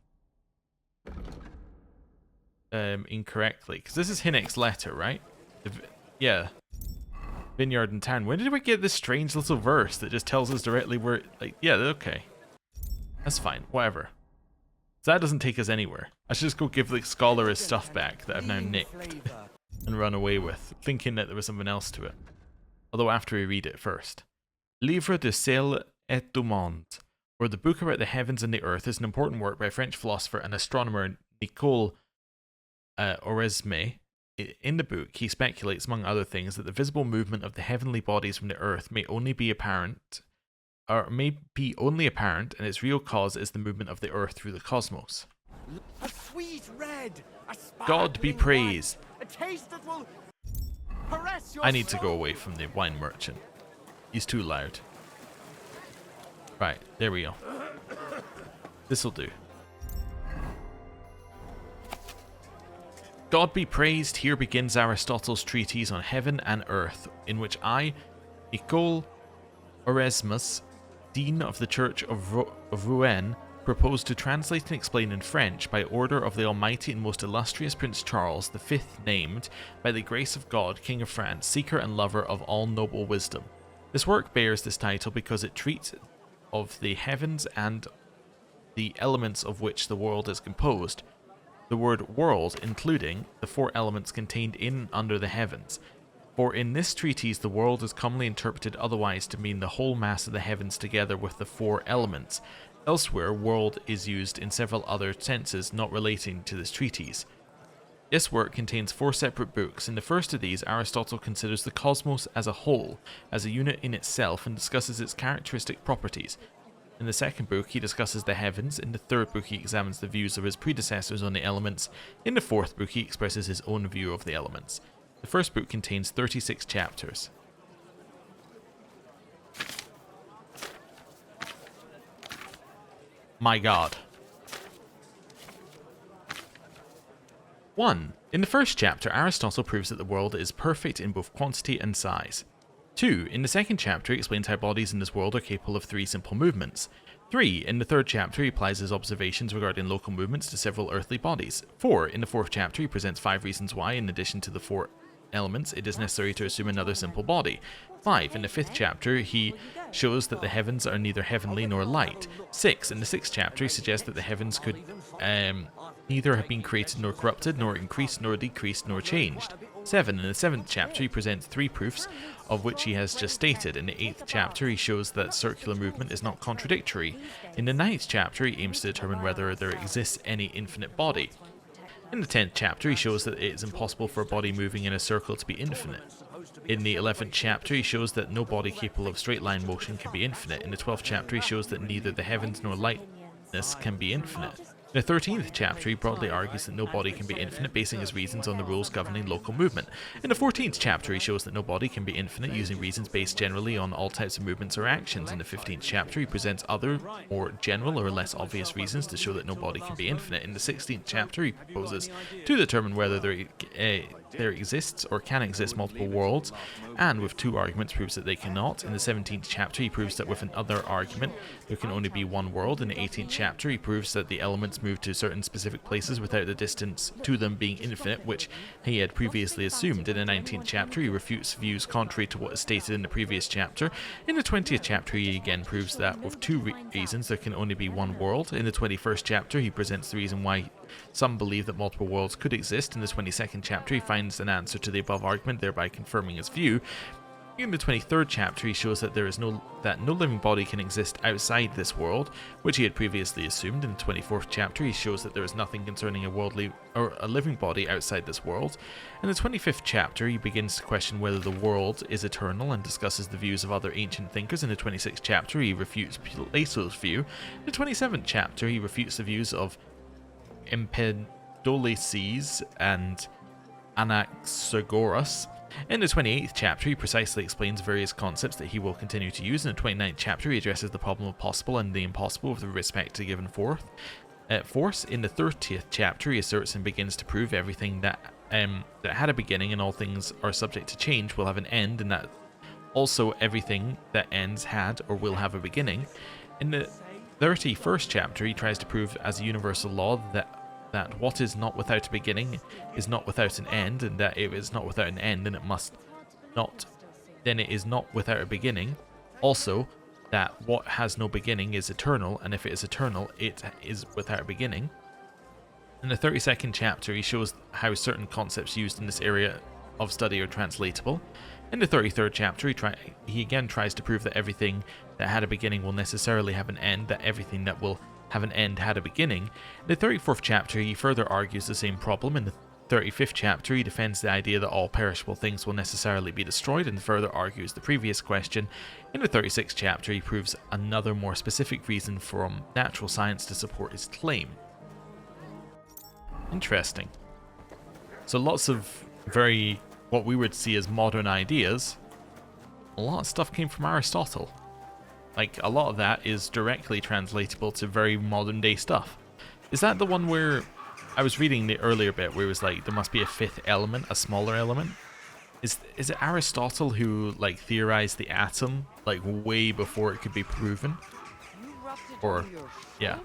incorrectly, because this is Hinnick's letter, right? Yeah. Vineyard in town. When did we get this strange little verse that just tells us directly where? Like, yeah, okay. That's fine. Whatever. So that doesn't take us anywhere. I should just go give the scholar his stuff back that I've now nicked and run away with, thinking that there was something else to it. Although after we read it first. Livre de ciel et du monde, or the book about the heavens and the earth, is an important work by French philosopher and astronomer Nicole Oresme. In the book, he speculates, among other things, that the visible movement of the heavenly bodies from the earth may only be apparent, and its real cause is the movement of the earth through the cosmos. A sweet red, a God be praised. a taste that will caress your I need to soul. go away from the wine merchant. He's too loud. Right, there we go. This'll do. God be praised, here begins Aristotle's treatise on heaven and earth, in which I, Nicole Oresmus, Dean of the Church of Rouen, propose to translate and explain in French, by order of the almighty and most illustrious Prince Charles, the 5th named, by the grace of God, King of France, seeker and lover of all noble wisdom. This work bears this title because it treats of the heavens and the elements of which the world is composed. The word world including the 4 elements contained in and under the heavens. For in this treatise the world is commonly interpreted otherwise to mean the whole mass of the heavens together with the 4 elements. Elsewhere, world is used in several other senses not relating to this treatise. This work contains 4 separate books. In the first of these, Aristotle considers the cosmos as a whole, as a unit in itself, and discusses its characteristic properties. In the second book, he discusses the heavens. In the third book, he examines the views of his predecessors on the elements. In the fourth book, he expresses his own view of the elements. The first book contains 36 chapters. My God. 1. In the first chapter, Aristotle proves that the world is perfect in both quantity and size. 2. In the second chapter, he explains how bodies in this world are capable of 3 simple movements. 3. In the third chapter, he applies his observations regarding local movements to several earthly bodies. 4. In the fourth chapter, he presents 5 reasons why, in addition to the 4 elements, it is necessary to assume another simple body. 5. In the 5th chapter, he shows that the heavens are neither heavenly nor light. 6. In the 6th chapter, he suggests that the heavens could neither have been created nor corrupted, nor increased nor decreased nor changed. 7. In the 7th chapter, he presents 3 proofs, of which he has just stated. In the 8th chapter, he shows that circular movement is not contradictory. In the 9th chapter, he aims to determine whether there exists any infinite body. In the 10th chapter, he shows that it is impossible for a body moving in a circle to be infinite. In the 11th chapter, he shows that no body capable of straight line motion can be infinite. In the 12th chapter, he shows that neither the heavens nor lightness can be infinite. In the 13th chapter, he broadly argues that no body can be infinite, basing his reasons on the rules governing local movement. In the 14th chapter, he shows that no body can be infinite, using reasons based generally on all types of movements or actions. In the 15th chapter, he presents other, more general or less obvious reasons to show that no body can be infinite. In the 16th chapter, he proposes to determine whether there there exists or can exist multiple worlds, and with 2 arguments proves that they cannot. In the 17th chapter he proves that with another argument there can only be one world. In the 18th chapter he proves that the elements move to certain specific places without the distance to them being infinite, which he had previously assumed. In the 19th chapter he refutes views contrary to what is stated in the previous chapter. In the 20th chapter he again proves that with 2 reasons there can only be one world. In the 21st chapter he presents the reason why some believe that multiple worlds could exist. In the 22nd chapter he finds an answer to the above argument, thereby confirming his view. In the 23rd chapter he shows that no living body can exist outside this world, which he had previously assumed. In the 24th chapter he shows that there is nothing concerning a living body outside this world. In the 25th chapter he begins to question whether the world is eternal and discusses the views of other ancient thinkers. In the 26th chapter he refutes Plato's view. In the 27th chapter he refutes the views of Empedocles and Anaxagoras. In the 28th chapter he precisely explains various concepts that he will continue to use. In the 29th chapter he addresses the problem of possible and the impossible with respect to given force. In the 30th chapter he asserts and begins to prove everything that had a beginning and all things are subject to change will have an end, and that also everything that ends had or will have a beginning. In the 31st chapter he tries to prove as a universal law that what is not without a beginning is not without an end, and that if it is not without an end, then it is not without a beginning. Also, that what has no beginning is eternal, and if it is eternal, it is without a beginning. In the 32nd chapter, he shows how certain concepts used in this area of study are translatable. In the 33rd chapter, he again tries to prove that everything that had a beginning will necessarily have an end, that everything that will have an end had a beginning. In the 34th chapter he further argues the same problem. In the 35th chapter he defends the idea that all perishable things will necessarily be destroyed and further argues the previous question. In the 36th chapter he proves another more specific reason from natural science to support his claim. Interesting. So lots of very, what we would see as modern ideas. A lot of stuff came from Aristotle. Like, a lot of that is directly translatable to very modern day stuff. Is that the one where I was reading the earlier bit where it was like there must be a 5th element, a smaller element? Is it Aristotle who like theorized the atom like way before it could be proven? Or yeah,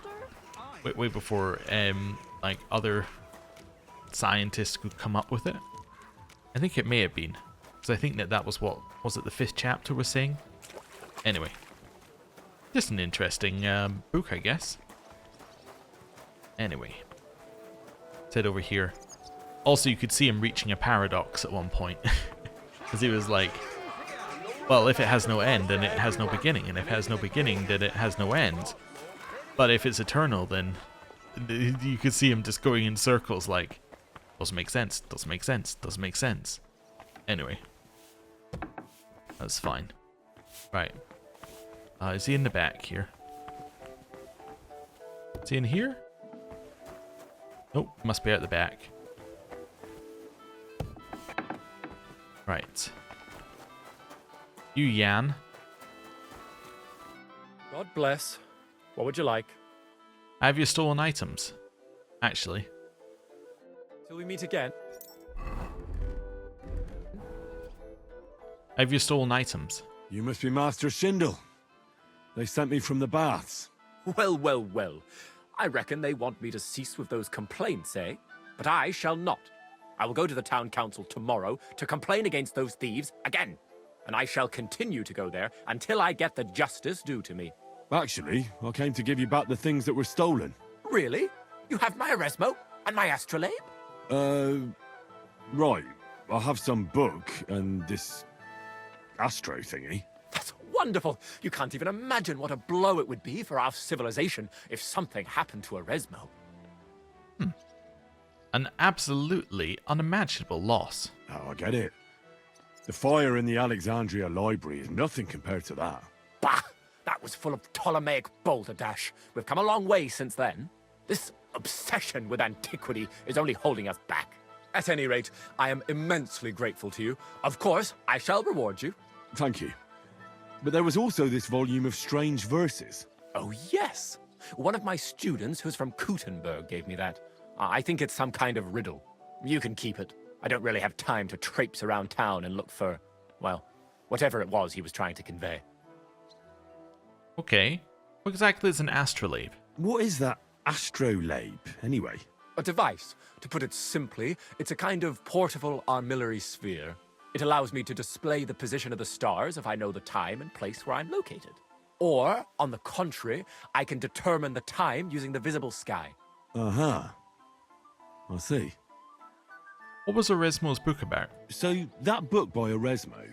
way before like other scientists could come up with it? I think it may have been, because I think that was what was it the 5th chapter was saying. Anyway. Just an interesting book, I guess. Anyway. Let's head over here. Also, you could see him reaching a paradox at one point. Because he was like, well, if it has no end, then it has no beginning. And if it has no beginning, then it has no end. But if it's eternal, then you could see him just going in circles like, doesn't make sense, doesn't make sense, doesn't make sense. Anyway. That's fine. Right. Is he in the back here? Is he in here? Nope, must be out the back. Right. You, Jan. God bless. What would you like? Have you stolen items? Actually. Till we meet again. Have you stolen items? You must be Master Schindel. They sent me from the baths. Well, well, well. I reckon they want me to cease with those complaints, eh? But I shall not. I will go to the town council tomorrow to complain against those thieves again. And I shall continue to go there until I get the justice due to me. Actually, I came to give you back the things that were stolen. Really? You have my Eresmo and my astrolabe? Right. I have some book and this astro thingy. That's wonderful. You can't even imagine what a blow it would be for our civilization if something happened to Eresmo. An absolutely unimaginable loss. Oh, I get it. The fire in the Alexandria library is nothing compared to that. Bah! That was full of Ptolemaic balderdash. We've come a long way since then. This obsession with antiquity is only holding us back. At any rate, I am immensely grateful to you. Of course, I shall reward you. Thank you. But there was also this volume of strange verses. Oh, yes. One of my students who's from Kuttenberg gave me that. I think it's some kind of riddle. You can keep it. I don't really have time to traipse around town and look for, well, whatever it was he was trying to convey. Okay. What exactly is an astrolabe? What is that astrolabe, anyway? A device. To put it simply, it's a kind of portable armillary sphere. It allows me to display the position of the stars if I know the time and place where I'm located. Or, on the contrary, I can determine the time using the visible sky. Uh-huh. I see. What was Oresmo's book about? So, that book by Oresmo,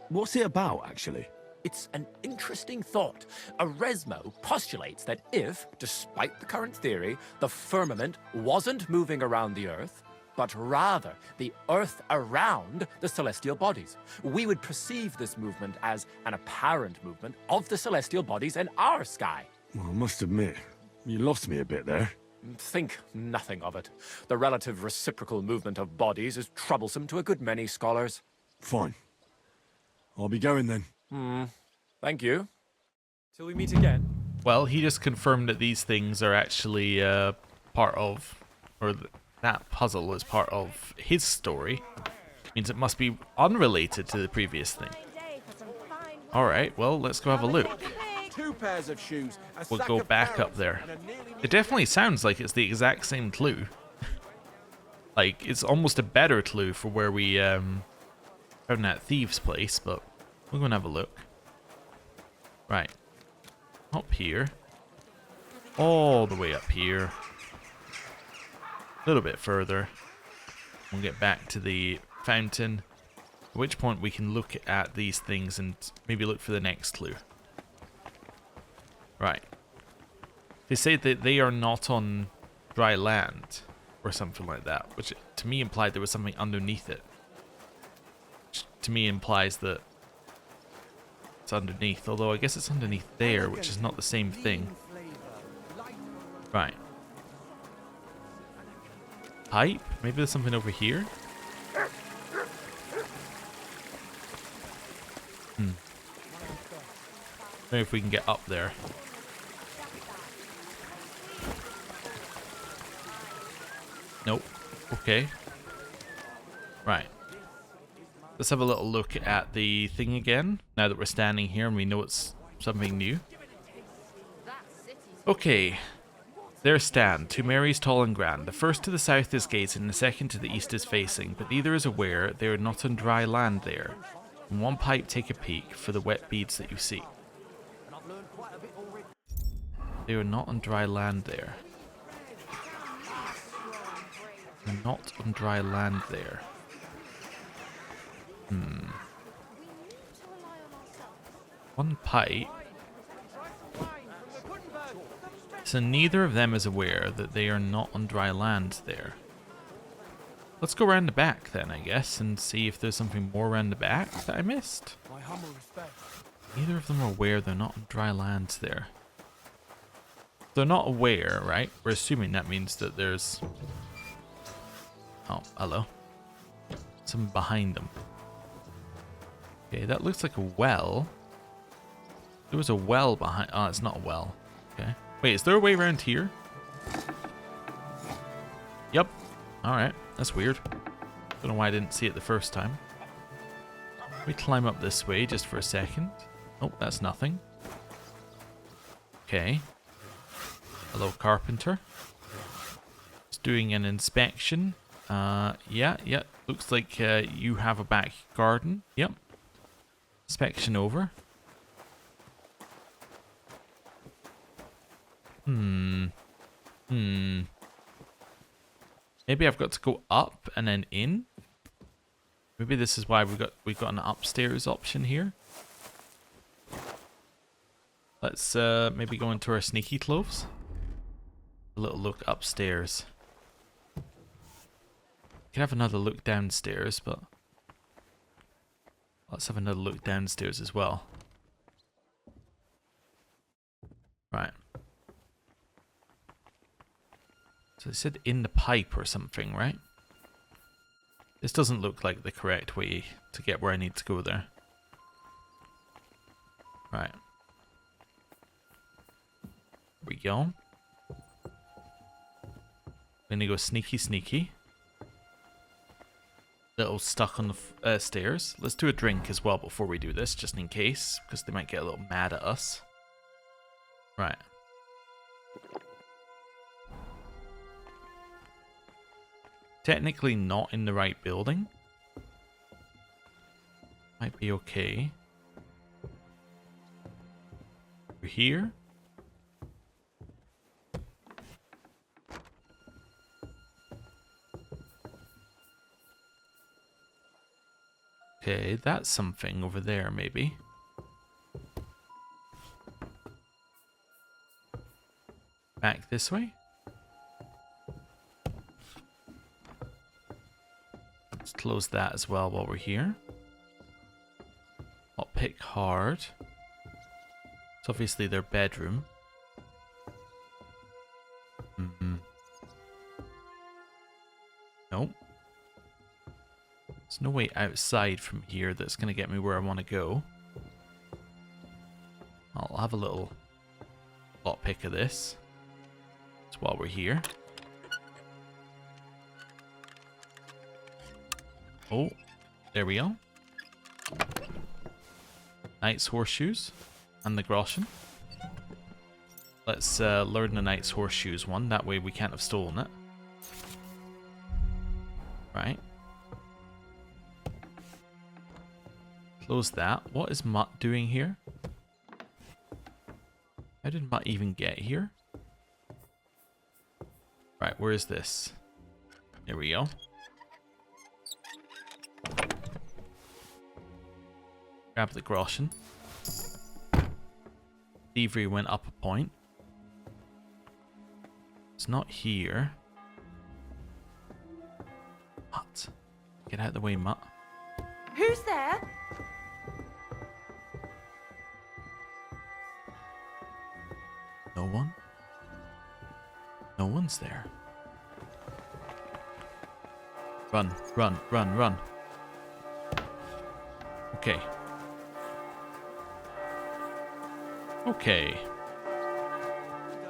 what's it about, actually? It's an interesting thought. Oresmo postulates that if, despite the current theory, the firmament wasn't moving around the Earth, but rather the Earth around the celestial bodies, we would perceive this movement as an apparent movement of the celestial bodies in our sky. Well, I must admit, you lost me a bit there. Think nothing of it. The relative reciprocal movement of bodies is troublesome to a good many scholars. Fine. I'll be going then. Thank you. Till we meet again. Well, he just confirmed that these things are actually part of, or that puzzle is part of his story. Means it must be unrelated to the previous thing. Alright, well, let's go have a look. 2 pairs of shoes. We'll go back up there. It definitely sounds like it's the exact same clue. Like, it's almost a better clue for where we found that thieves' place, but we're going to have a look. Right. Up here. All the way up here. A little bit further. We'll get back to the fountain. At which point we can look at these things and maybe look for the next clue. Right. They say that they are not on dry land or something like that, which to me implied there was something underneath it. Which to me implies that it's underneath, although I guess it's underneath there, which is not the same thing. Right. Pipe? Maybe there's something over here? Maybe if we can get up there. Nope. Okay. Right. Let's have a little look at the thing again, now that we're standing here and we know it's something new. Okay. There stand, two Marys tall and grand. The first to the south is gazing, and the second to the east is facing, but neither is aware they are not on dry land there. In one pipe take a peek for the wet beads that you seek. They are not on dry land there. They're not on dry land there. One pipe. So neither of them is aware that they are not on dry land there. Let's go around the back then, I guess, and see if there's something more around the back that I missed. Neither of them are aware they're not on dry land there. They're not aware, right? We're assuming that means that there's... Oh, hello. Something behind them. Okay, that looks like a well. There was a well behind... Oh, it's not a well. Okay. Wait, is there a way around here? Yep. Alright, that's weird. Don't know why I didn't see it the first time. We climb up this way just for a second. Oh, that's nothing. Okay. Hello, carpenter. Just doing an inspection. Yeah. Looks like you have a back garden. Yep. Inspection over. Maybe I've got to go up and then in. Maybe this is why we've got an upstairs option here. Let's maybe go into our sneaky clothes. A little look upstairs. Can have another look downstairs, but let's have another look downstairs as well. Right. So they said in the pipe or something, right? This doesn't look like the correct way to get where I need to go there. Right. Here we go. I'm gonna go sneaky. little stuck on the stairs. Let's do a drink as well before we do this, just in case, because they might get a little mad at us. Right. Technically not in the right building. Might be okay. Over here. Okay, that's something over there, maybe. Back this way. Let's close that as well while we're here. I'll pick hard. It's obviously their bedroom. Nope. There's no way outside from here that's going to get me where I want to go. I'll have a little lockpick of this. That's while we're here. Oh, there we go. Knight's horseshoes and the groschen. Let's learn the knight's horseshoes one. That way we can't have stolen it. Right. Close that. What is Mutt doing here? How did Mutt even get here? Right, where is this? There we go. Grab the groschen. Thievery went up a point. It's not here. Mutt. Get out of the way, Mutt. Who's there? No one? No one's there. Run, run, run, run. Okay. Okay.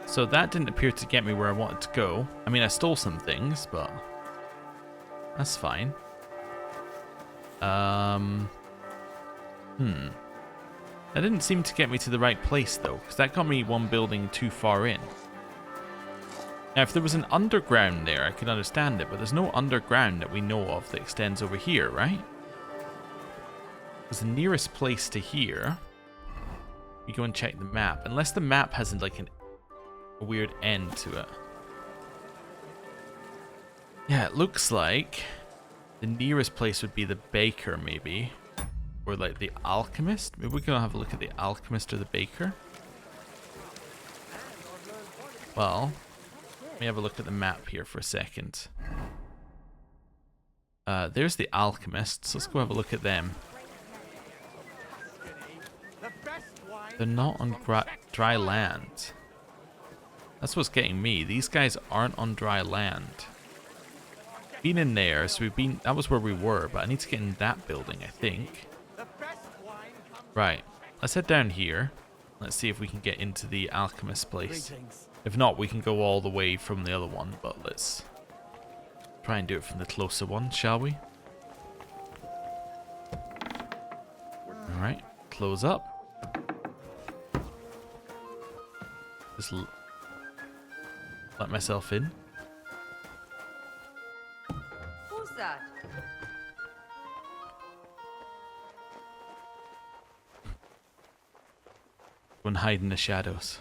So that didn't appear to get me where I wanted to go. I mean, I stole some things, but that's fine. That didn't seem to get me to the right place, though, because that got me one building too far in. Now, if there was an underground there, I could understand it, but there's no underground that we know of that extends over here, right? Because the nearest place to here... We go and check the map. Unless the map has like a weird end to it. Yeah, it looks like the nearest place would be the baker, maybe. Or like the alchemist. Maybe we can have a look at the alchemist or the baker. Well, let me have a look at the map here for a second. There's the alchemists. Let's go have a look at them. They're not on dry land. That's what's getting me. These guys aren't on dry land. Been in there, so we've been... That was where we were, but I need to get in that building, I think. Right. Let's head down here. Let's see if we can get into the alchemist place. If not, we can go all the way from the other one, but let's try and do it from the closer one, shall we? Alright. Close up. Just let myself in. Who's that? Go and hide in the shadows.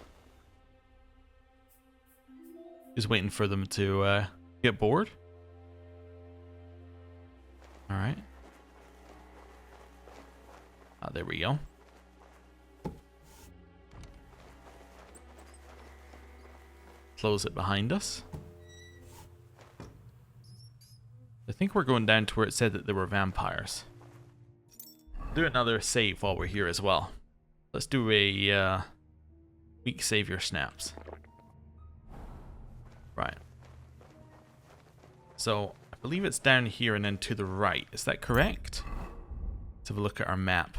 Just waiting for them to get bored. Alright. Ah, there we go. Close it behind us. I think we're going down to where it said that there were vampires. Do another save while we're here as well. Let's do a weak savior snaps. Right. So I believe it's down here and then to the right. Is that correct? Let's have a look at our map.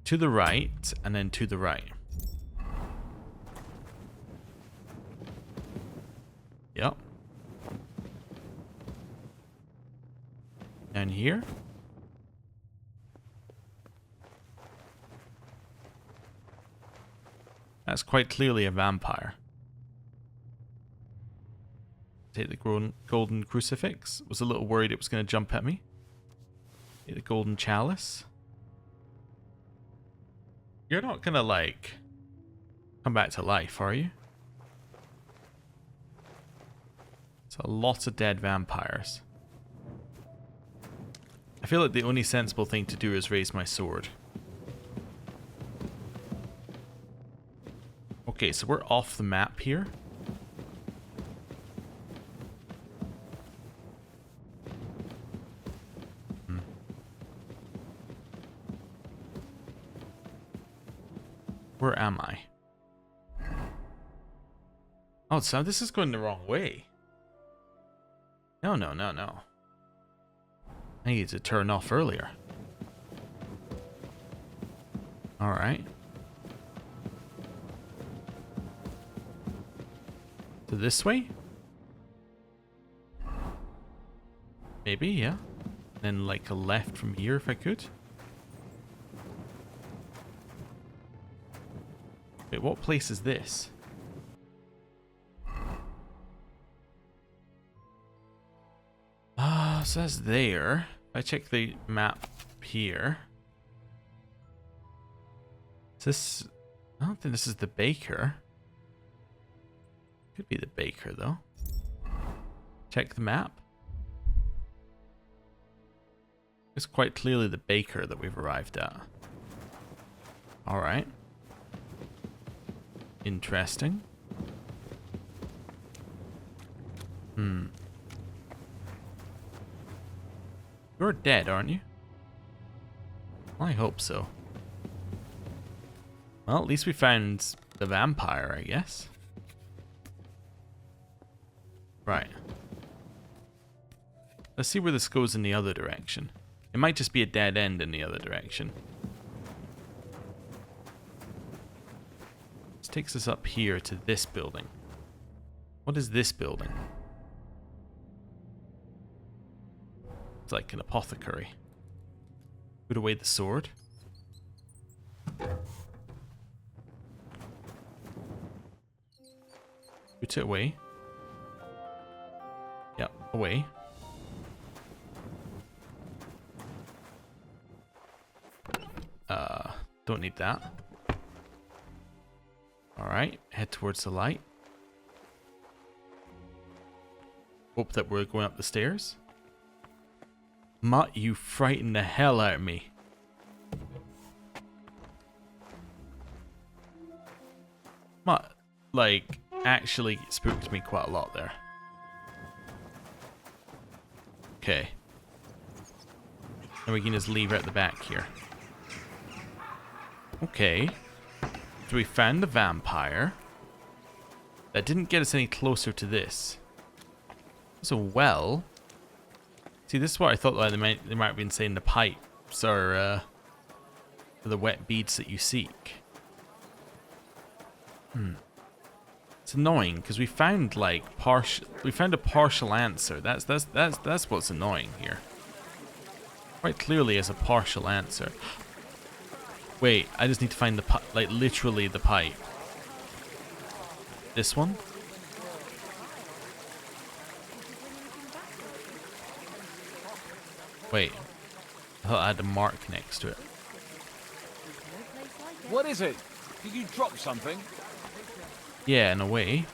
To the right and then to the right. Yep. Down here. That's quite clearly a vampire. Take the golden crucifix. Was a little worried it was going to jump at me. Take the golden chalice. You're not going to, like, come back to life, are you? It's a lot of dead vampires. I feel like the only sensible thing to do is raise my sword. Okay, so we're off the map here. Where am I? Oh, so this is going the wrong way. No, no, no, no. I needed to turn off earlier. Alright. So this way? Maybe, yeah. Then like a left from here if I could. Wait, what place is this? So that's there. If I check the map here. Is this... I don't think this is the baker. Could be the baker though. Check the map. It's quite clearly the baker that we've arrived at. Alright. Interesting. You're dead, aren't you? Well, I hope so. Well, at least we found the vampire, I guess. Right. Let's see where this goes in the other direction. It might just be a dead end in the other direction. This takes us up here to this building. What is this building? It's like an apothecary. Put away the sword. Put it away. Yep, away. Don't need that. Alright, head towards the light. Hope that we're going up the stairs. Mutt, you frightened the hell out of me. Mutt, like, actually spooked me quite a lot there. Okay. And we can just leave out the back here. Okay. So we found the vampire. That didn't get us any closer to this. There's a well. See, this is what I thought they might have been saying the pipes are the wet beads that you seek. It's annoying because we found like a partial answer. That's what's annoying here. Quite clearly as a partial answer. Wait, I just need to find the pipe, like literally the pipe. This one? Wait, I thought I had a mark next to it. What is it? Did you drop something? Yeah, in a way.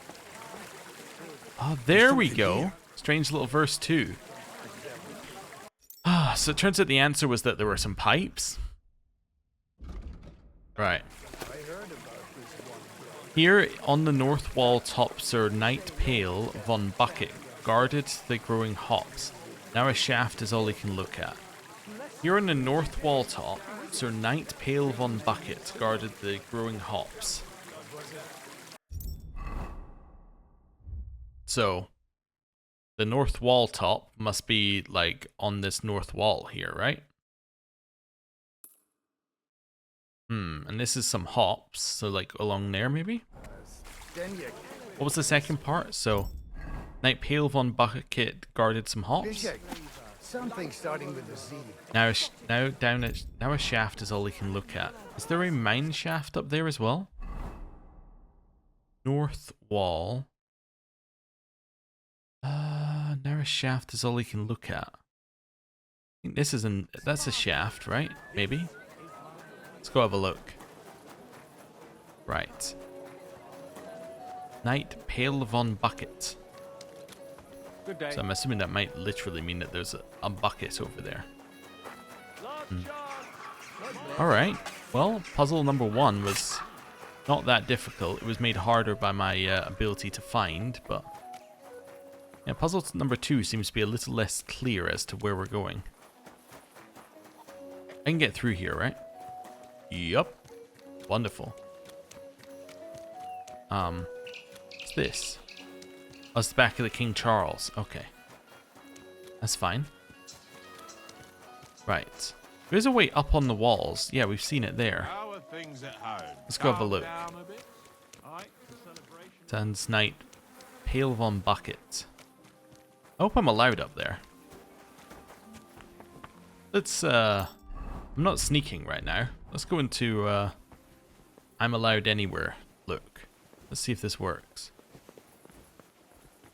Oh, there we go. Strange little verse 2. Ah, so it turns out the answer was that there were some pipes. Right. Here on the north wall top Sir Knight Pale von Bucket guarded the growing hops. Now a shaft is all he can look at. Here on the north wall top, Sir Knight Pale von Bucket guarded the growing hops. So, the north wall top must be like on this north wall here, right? And this is some hops, so like along there maybe? What was the second part? So, Knight Pale von Bucket guarded some hops? Something starting with a Z. Now, now a shaft is all he can look at. Is there a mine shaft up there as well? North wall. Now a shaft is all he can look at. I think this is that's a shaft, right? Maybe. Let's go have a look. Right. Knight Pale von Bucket. Good day. So I'm assuming that might literally mean that there's a bucket over there. Alright, well, puzzle number 1 was not that difficult. It was made harder by my ability to find, but... yeah, puzzle number 2 seems to be a little less clear as to where we're going. I can get through here, right? Yup. Wonderful. What's this? Oh, it's the back of the King Charles. Okay. That's fine. Right. There's a way up on the walls. Yeah, we've seen it there. How are things at home? Let's go have a look. Sans Knight Pale von Bucket. I hope I'm allowed up there. Let's, I'm not sneaking right now. Let's go into, I'm allowed anywhere. Look. Let's see if this works.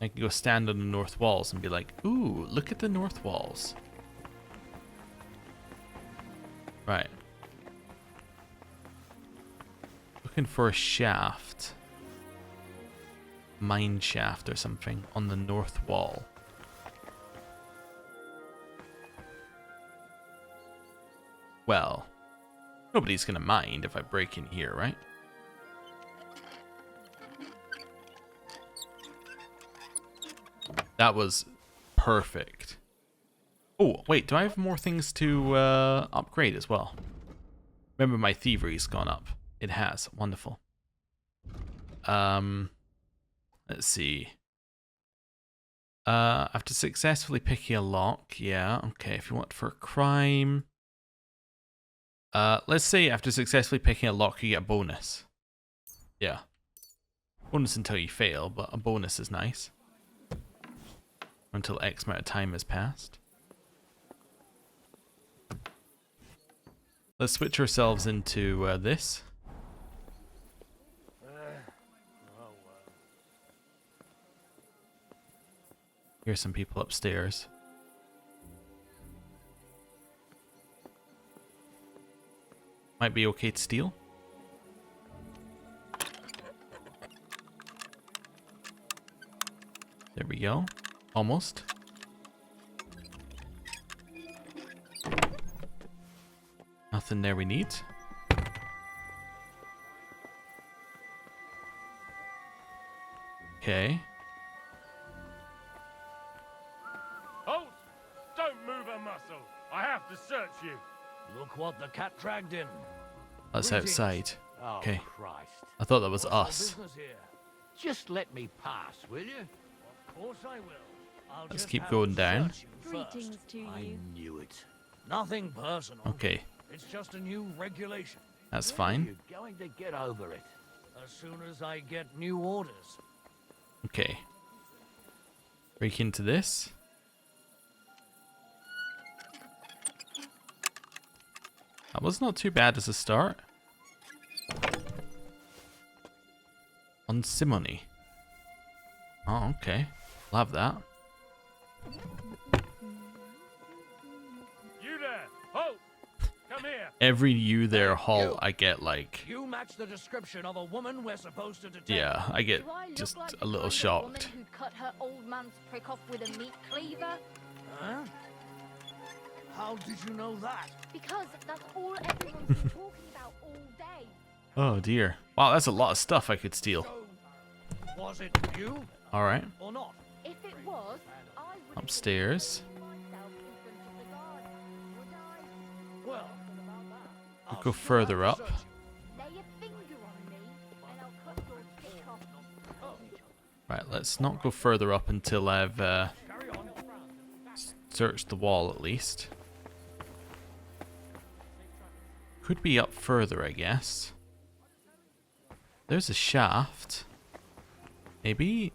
I can go stand on the north walls and be like, ooh, look at the north walls. Right. Looking for a shaft. Mine shaft or something on the north wall. Well, nobody's gonna mind if I break in here, right? That was perfect. Oh, wait, do I have more things to upgrade as well? Remember, my thievery's gone up. It has. Wonderful. Let's see. After successfully picking a lock, yeah, okay, if you want for a crime. Let's say after successfully picking a lock, you get a bonus. Yeah. Bonus until you fail, but a bonus is nice. Until X amount of time has passed. Let's switch ourselves into this. Here's some people upstairs. Might be okay to steal. There we go. Almost. Nothing there we need. Okay. Halt! Don't move a muscle. I have to search you. Look what the cat dragged in. That's outside. Oh, Okay. Christ. I thought that was What's our us. business here? Just let me pass, will you? Of course I will. I'll Let's just keep have going to down. search you first. Greetings to you. I knew it. Nothing personal. Okay, It's just a new regulation. that's When fine. are you going to get over it? As soon as I get new orders. Okay. Break into this. That was not too bad as a start. On simony. Oh, okay. Love that. You there! Halt! Come here! Every you there halt, I get like, You match the description of a woman we're supposed to detect. yeah, I get Do I look just like a little the kind of shocked. woman who cut her old man's prick off with a meat cleaver? Huh? How did you know that? Because that's all everyone's been talking about all day. Oh dear. Wow, that's a lot of stuff I could steal. Was it you Alright. or not? If it was, I would Upstairs. myself in front of the guard, would I? Well, We'll go further up. Lay a finger on me, and I'll cut your dick off. Right, let's not go further up until I've searched the wall at least. Could be up further, I guess. There's a shaft. Maybe,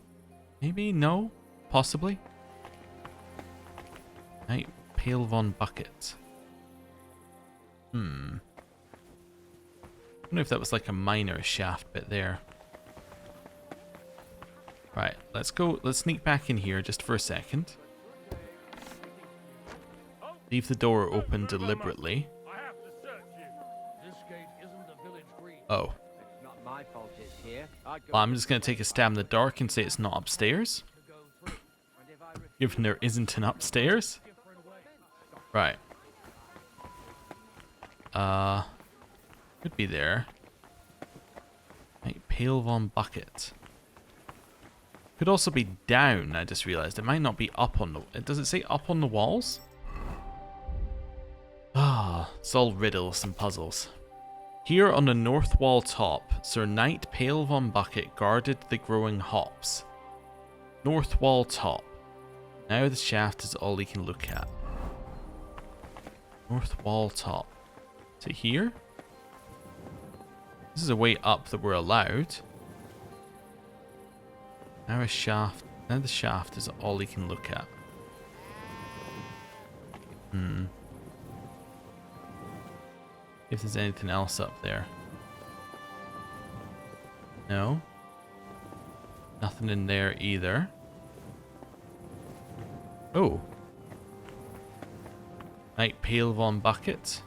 no, possibly. Right, Pail von Bucket. I don't know if that was like a mine or a shaft bit there. Right, let's go. Let's sneak back in here just for a second. Leave the door open deliberately. Oh. Well, I'm just going to take a stab in the dark and say it's not upstairs. Given there isn't an upstairs. Right. Could be there. Right, Pail von Bucket. Could also be down, I just realized. It might not be up on the... Does it say up on the walls? Ah, it's all riddles and puzzles. Here on the north wall top, Sir Knight Pail von Bucket guarded the growing hops. North wall top. Now the shaft is all he can look at. North wall top. Is it here? This is a way up that we're allowed. Now a shaft. Now the shaft is all he can look at. If there's anything else up there. No. Nothing in there either. Oh. Knight Pail von Bucket.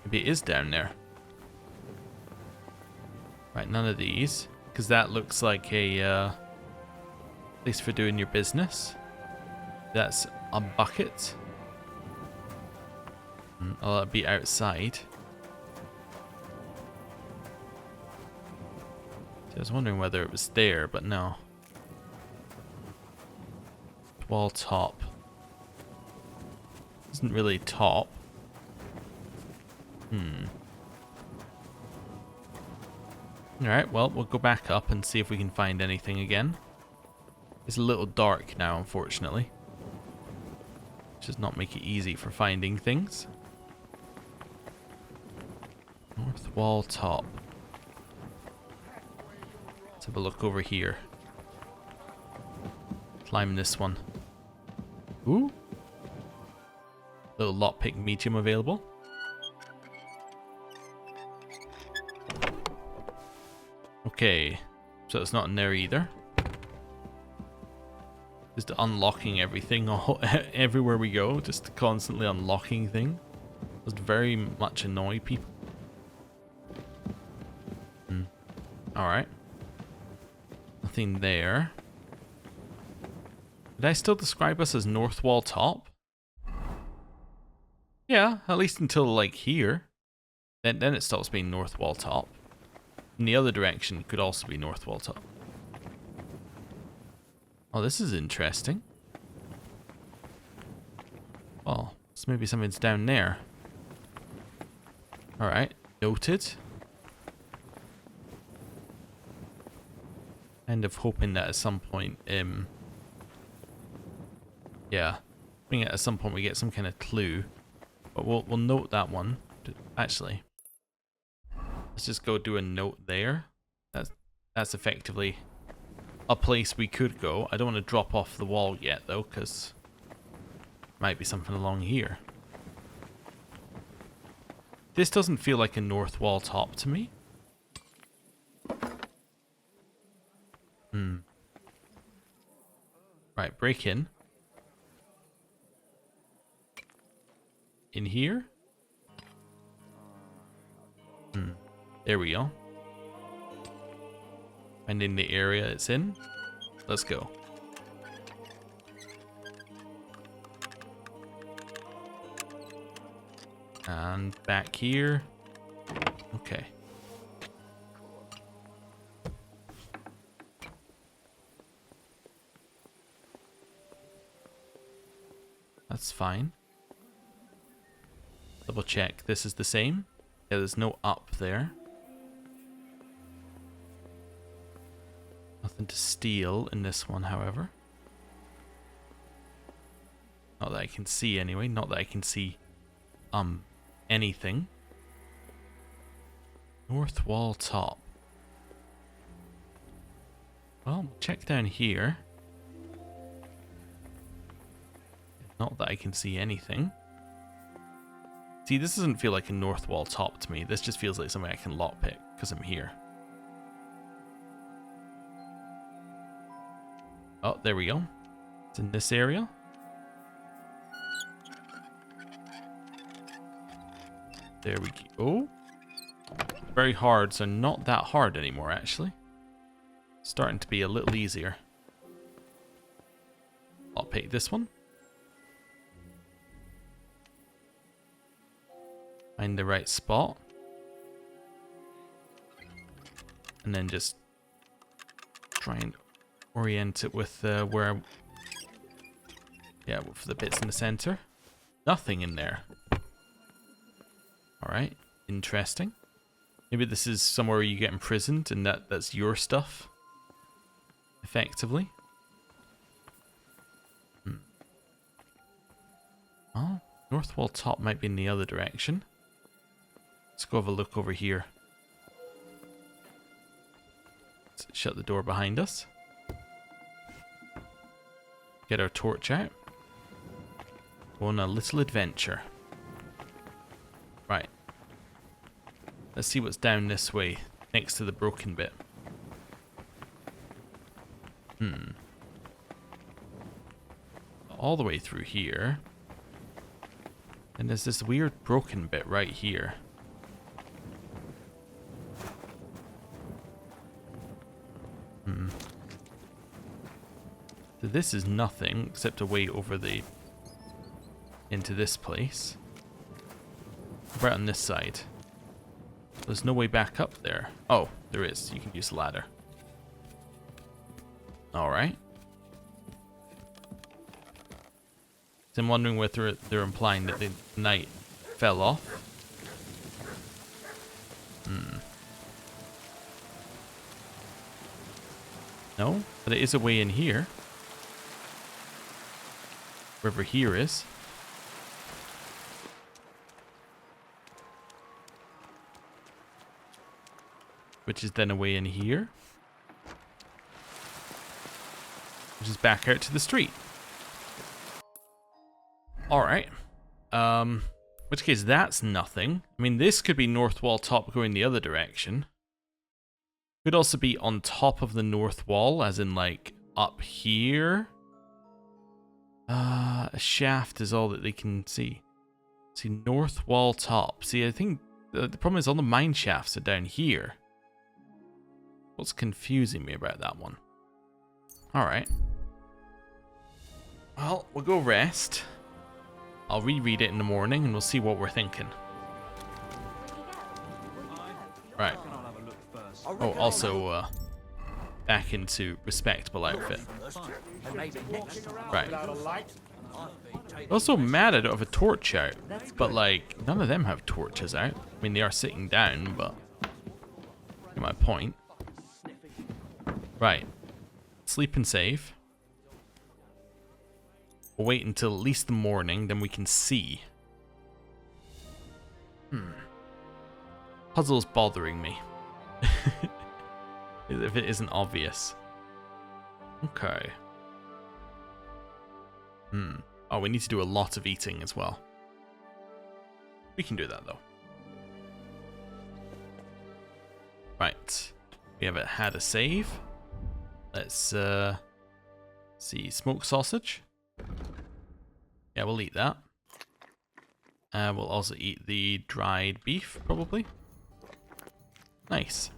Maybe it is down there. Right, none of these. Because that looks like a place for doing your business. That's a bucket. Oh, that'd be outside. I was wondering whether it was there, but no. Wall top. Isn't really top. Alright, well, we'll go back up and see if we can find anything again. It's a little dark now, unfortunately. Which does not make it easy for finding things. North wall top. Let's have a look over here. Climb this one. Ooh. Little lockpick medium available. Okay. So it's not in there either. Just unlocking everything everywhere we go. Just constantly unlocking things. Does very much annoy people. Alright. Nothing there. Did I still describe us as north wall top? Yeah, at least until like here. Then it stops being north wall top. In the other direction could also be north wall top. Oh, this is interesting. Oh, so maybe something's down there. Alright, noted. Kind of hoping that at some point, yeah, hoping that at some point we get some kind of clue. But we'll note that one. Actually, let's just go do a note there. That's effectively a place we could go. I don't want to drop off the wall yet though, because might be something along here. This doesn't feel like a north wall top to me. Right, break in. In here? There we go. Finding the area it's in. Let's go. And back here. Okay. That's fine. Double check. This is the same. Yeah, there's no up there. Nothing to steal in this one, however. Not that I can see anyway. Not that I can see anything. North wall top. Well, check down here. Not that I can see anything. See, this doesn't feel like a north wall top to me. This just feels like something I can lockpick because I'm here. Oh, there we go. It's in this area. There we go. Oh. Very hard, so not that hard anymore, actually. Starting to be a little easier. I'll pick this one. Find the right spot. And then just try and orient it with where yeah, for the bits in the center. Nothing in there. Alright, interesting. Maybe this is somewhere where you get imprisoned and that's your stuff. Effectively. Oh, north wall top might be in the other direction. Let's go have a look over here. Let's shut the door behind us. Get our torch out. Go on a little adventure. Right. Let's see what's down this way, next to the broken bit. All the way through here. And there's this weird broken bit right here. So this is nothing except a way over the into this place. Right on this side. There's no way back up there. Oh, there is. You can use the ladder. Alright. So I'm wondering whether they're implying that the knight fell off. No, but it is a way in here. Wherever here is. Which is then a way in here. Which is back out to the street. Alright. Which case that's nothing. I mean, this could be north wall top going the other direction. Could also be on top of the north wall, as in like up here. A shaft is all that they can see. See, north wall top. See, I think the problem is all the mine shafts are down here. What's confusing me about that one? Alright. Well, we'll go rest. I'll reread it in the morning and we'll see what we're thinking. Right. Oh, also, back into respectable outfit. Right. Also mad I don't have a torch out. But, like, none of them have torches out. I mean, they are sitting down, but... Get my point. Right. Sleep and save. We'll wait until at least the morning, then we can see. Puzzle's bothering me. If it isn't obvious. Okay. Oh, we need to do a lot of eating as well. We can do that though. Right. We haven't had a save. Let's see. Smoked sausage. Yeah, we'll eat that. We'll also eat the dried beef, probably. Nice.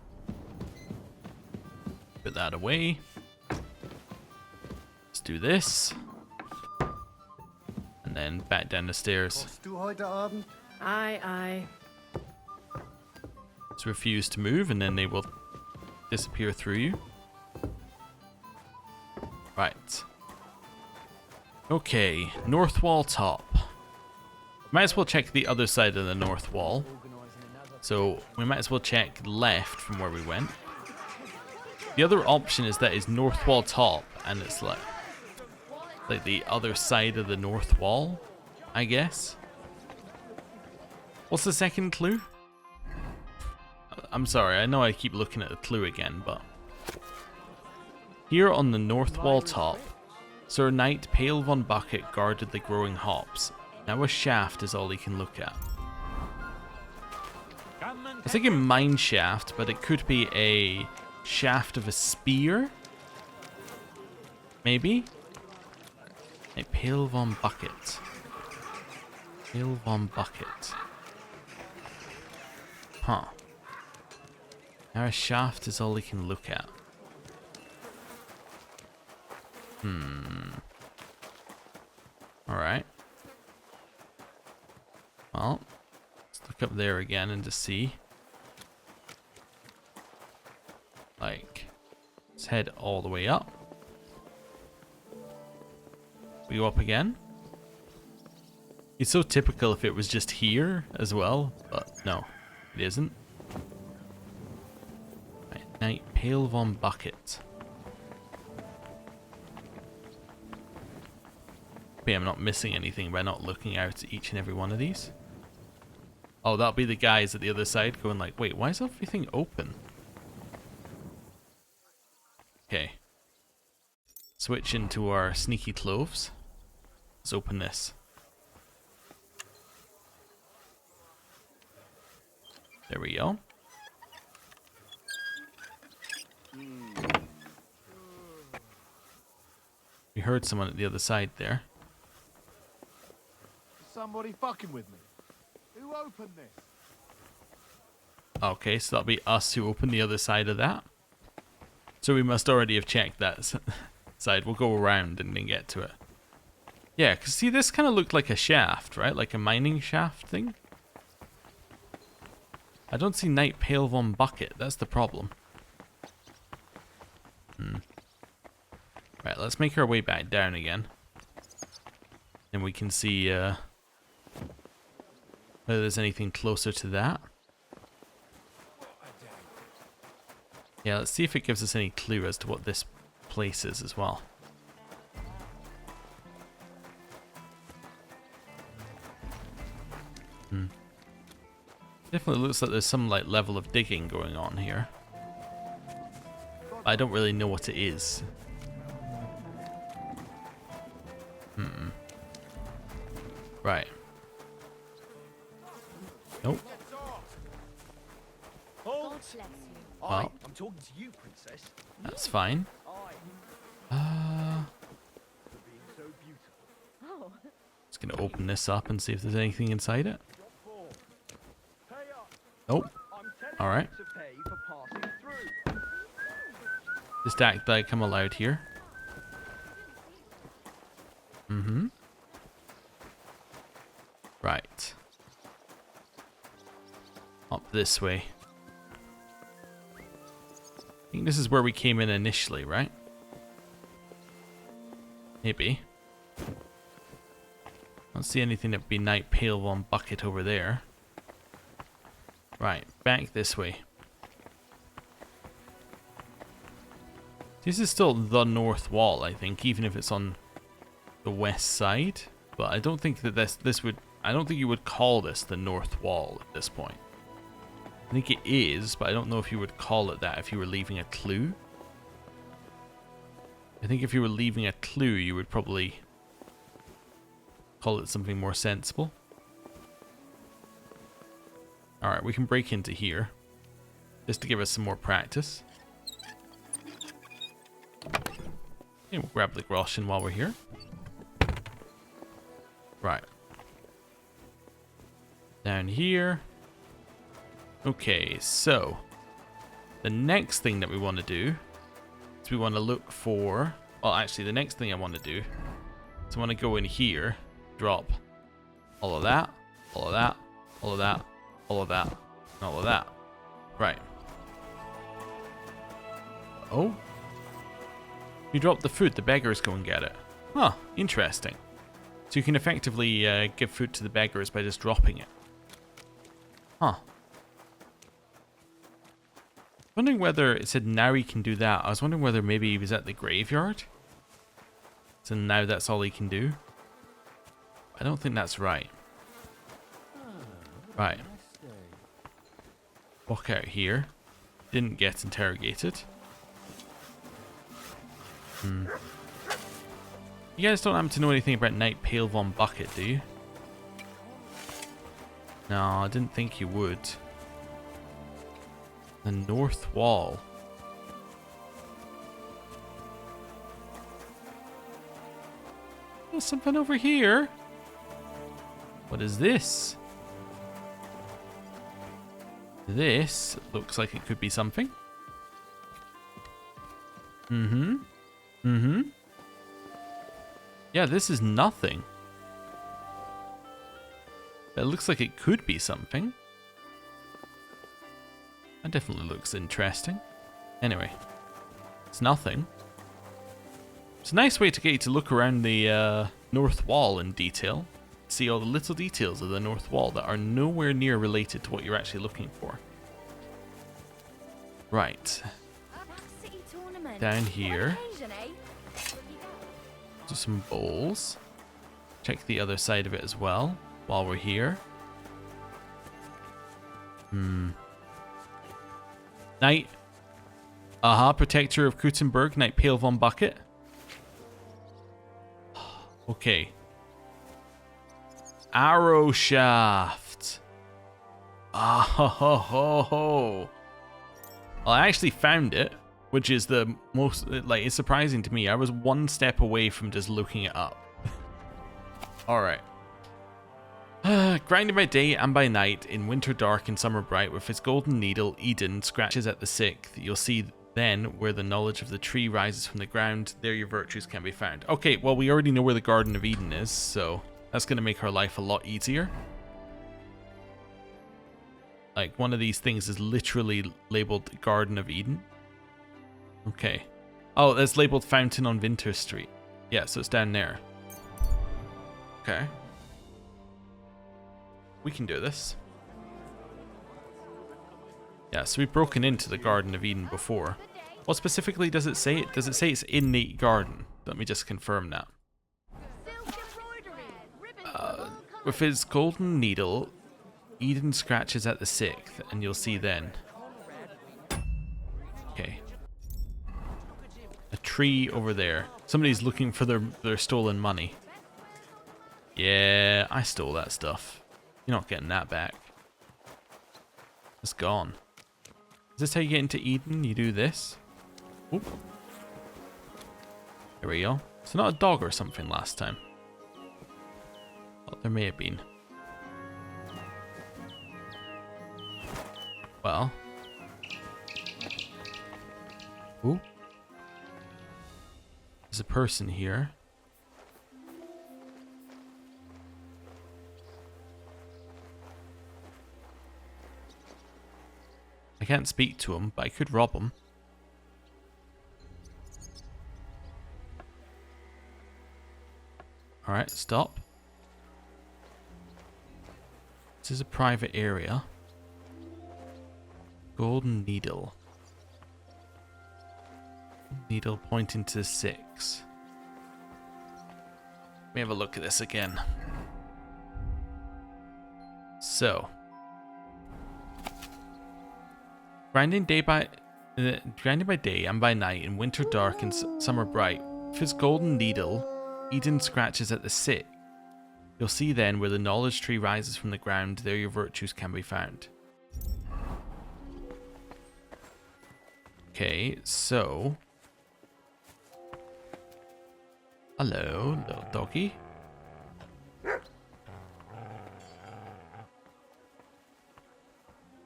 Put that away. Let's do this. And then back down the stairs. Aye, aye. Let's refuse to move and then they will disappear through you. Right. Okay, north wall top. Might as well check the other side of the north wall. So we might as well check left from where we went. The other option is that is north wall top, and it's like the other side of the north wall, I guess. What's the second clue? I'm sorry, I know I keep looking at the clue again, but here on the north wall top, Sir Knight Pale von Bucket guarded the growing hops. Now a shaft is all he can look at. I was thinking mine shaft, but it could be a shaft of a spear? Maybe? A Pale von Bucket. Pale von Bucket. Huh. Now a shaft is all he can look at. Alright. Well, let's look up there again and just see. Like, let's head all the way up. We go up again. It's so typical if it was just here as well, but no, it isn't. Right, Knight Pale von Bucket. I'm not missing anything by not looking out at each and every one of these. Oh, that'll be the guys at the other side going like, wait, why is everything open? Okay. Switch into our sneaky cloves. Let's open this. There we go. We heard someone at the other side there. Somebody fucking with me. Who opened this? Okay, so that'll be us who open the other side of that. So we must already have checked that side. We'll go around and then get to it. Yeah, because see, this kind of looked like a shaft, right? Like a mining shaft thing. I don't see Knight Pale von Bucket. That's the problem. Right, let's make our way back down again. And we can see whether there's anything closer to that. Yeah, let's see if it gives us any clue as to what this place is as well. Definitely looks like there's some like level of digging going on here. But I don't really know what it is. Right. Nope. Well, I'm talking to you, princess. that's fine. Just gonna open this up and see if there's anything inside it. Nope. Alright. Just act like I'm allowed here. Right. Up this way. I think this is where we came in initially, right? Maybe. I don't see anything that'd be Knight Pale von Bucket over there. Right, back this way. This is still the north wall, I think, even if it's on the west side. But I don't think that this would... I don't think you would call this the north wall at this point. I think it is, but I don't know if you would call it that if you were leaving a clue. I think if you were leaving a clue, you would probably call it something more sensible. Alright, we can break into here. Just to give us some more practice. And we'll grab the groschen while we're here. Right. Down here. Okay, so the next thing that we want to do is we want to look for... Well, actually, the next thing I want to do is I want to go in here, drop all of that, all of that, all of that, all of that, and all of that. Right. Oh. You drop the food, the beggars go and get it. Huh, interesting. So you can effectively give food to the beggars by just dropping it. Huh. Wondering whether it said now he can do that. I was wondering whether maybe he was at the graveyard. So now that's all he can do. I don't think that's right. Right. Walk out here. Didn't get interrogated. You guys don't happen to know anything about Knight Pale Von Bucket, do you? No, I didn't think you would. The north wall. There's something over here. What is this? This looks like it could be something. Yeah, this is nothing. But it looks like it could be something. That definitely looks interesting. Anyway, it's nothing. It's a nice way to get you to look around the north wall in detail. See all the little details of the north wall that are nowhere near related to what you're actually looking for. Right. Down here. Do some bowls. Check the other side of it as well while we're here. Knight. Protector of Kuttenberg, Knight Pale Von Bucket. Okay. Arrow shaft. Oh. Well, I actually found it, which is the most, like, it's surprising to me. I was one step away from just looking it up. Alright. Grinding by day and by night, in winter dark and summer bright, with his golden needle, Eden scratches at the sick. You'll see then where the knowledge of the tree rises from the ground, there your virtues can be found. Okay, well, we already know where the Garden of Eden is, so that's going to make our life a lot easier. Like, one of these things is literally labeled Garden of Eden. Okay. Oh, that's labeled Fountain on Winter Street. Yeah, so it's down there. Okay. We can do this. Yeah, so we've broken into the Garden of Eden before. What specifically does it say? Does it say it's in the garden? Let me just confirm that. With his golden needle, Eden scratches at the sixth, and you'll see then. Okay. A tree over there. Somebody's looking for their stolen money. Yeah, I stole that stuff. You're not getting that back. It's gone. Is this how you get into Eden? You do this. Oop. There we go. It's not a dog or something last time. Well, there may have been. Well. Ooh. There's a person here. I can't speak to him, but I could rob him. Alright, stop. This is a private area. Golden needle. Needle pointing to 6. Let me have a look at this again. So. Grinding by day and by night, in winter dark and summer bright, with his golden needle, Eden scratches at the sick. You'll see then where the knowledge tree rises from the ground, there your virtues can be found. Okay, so... Hello, little doggy.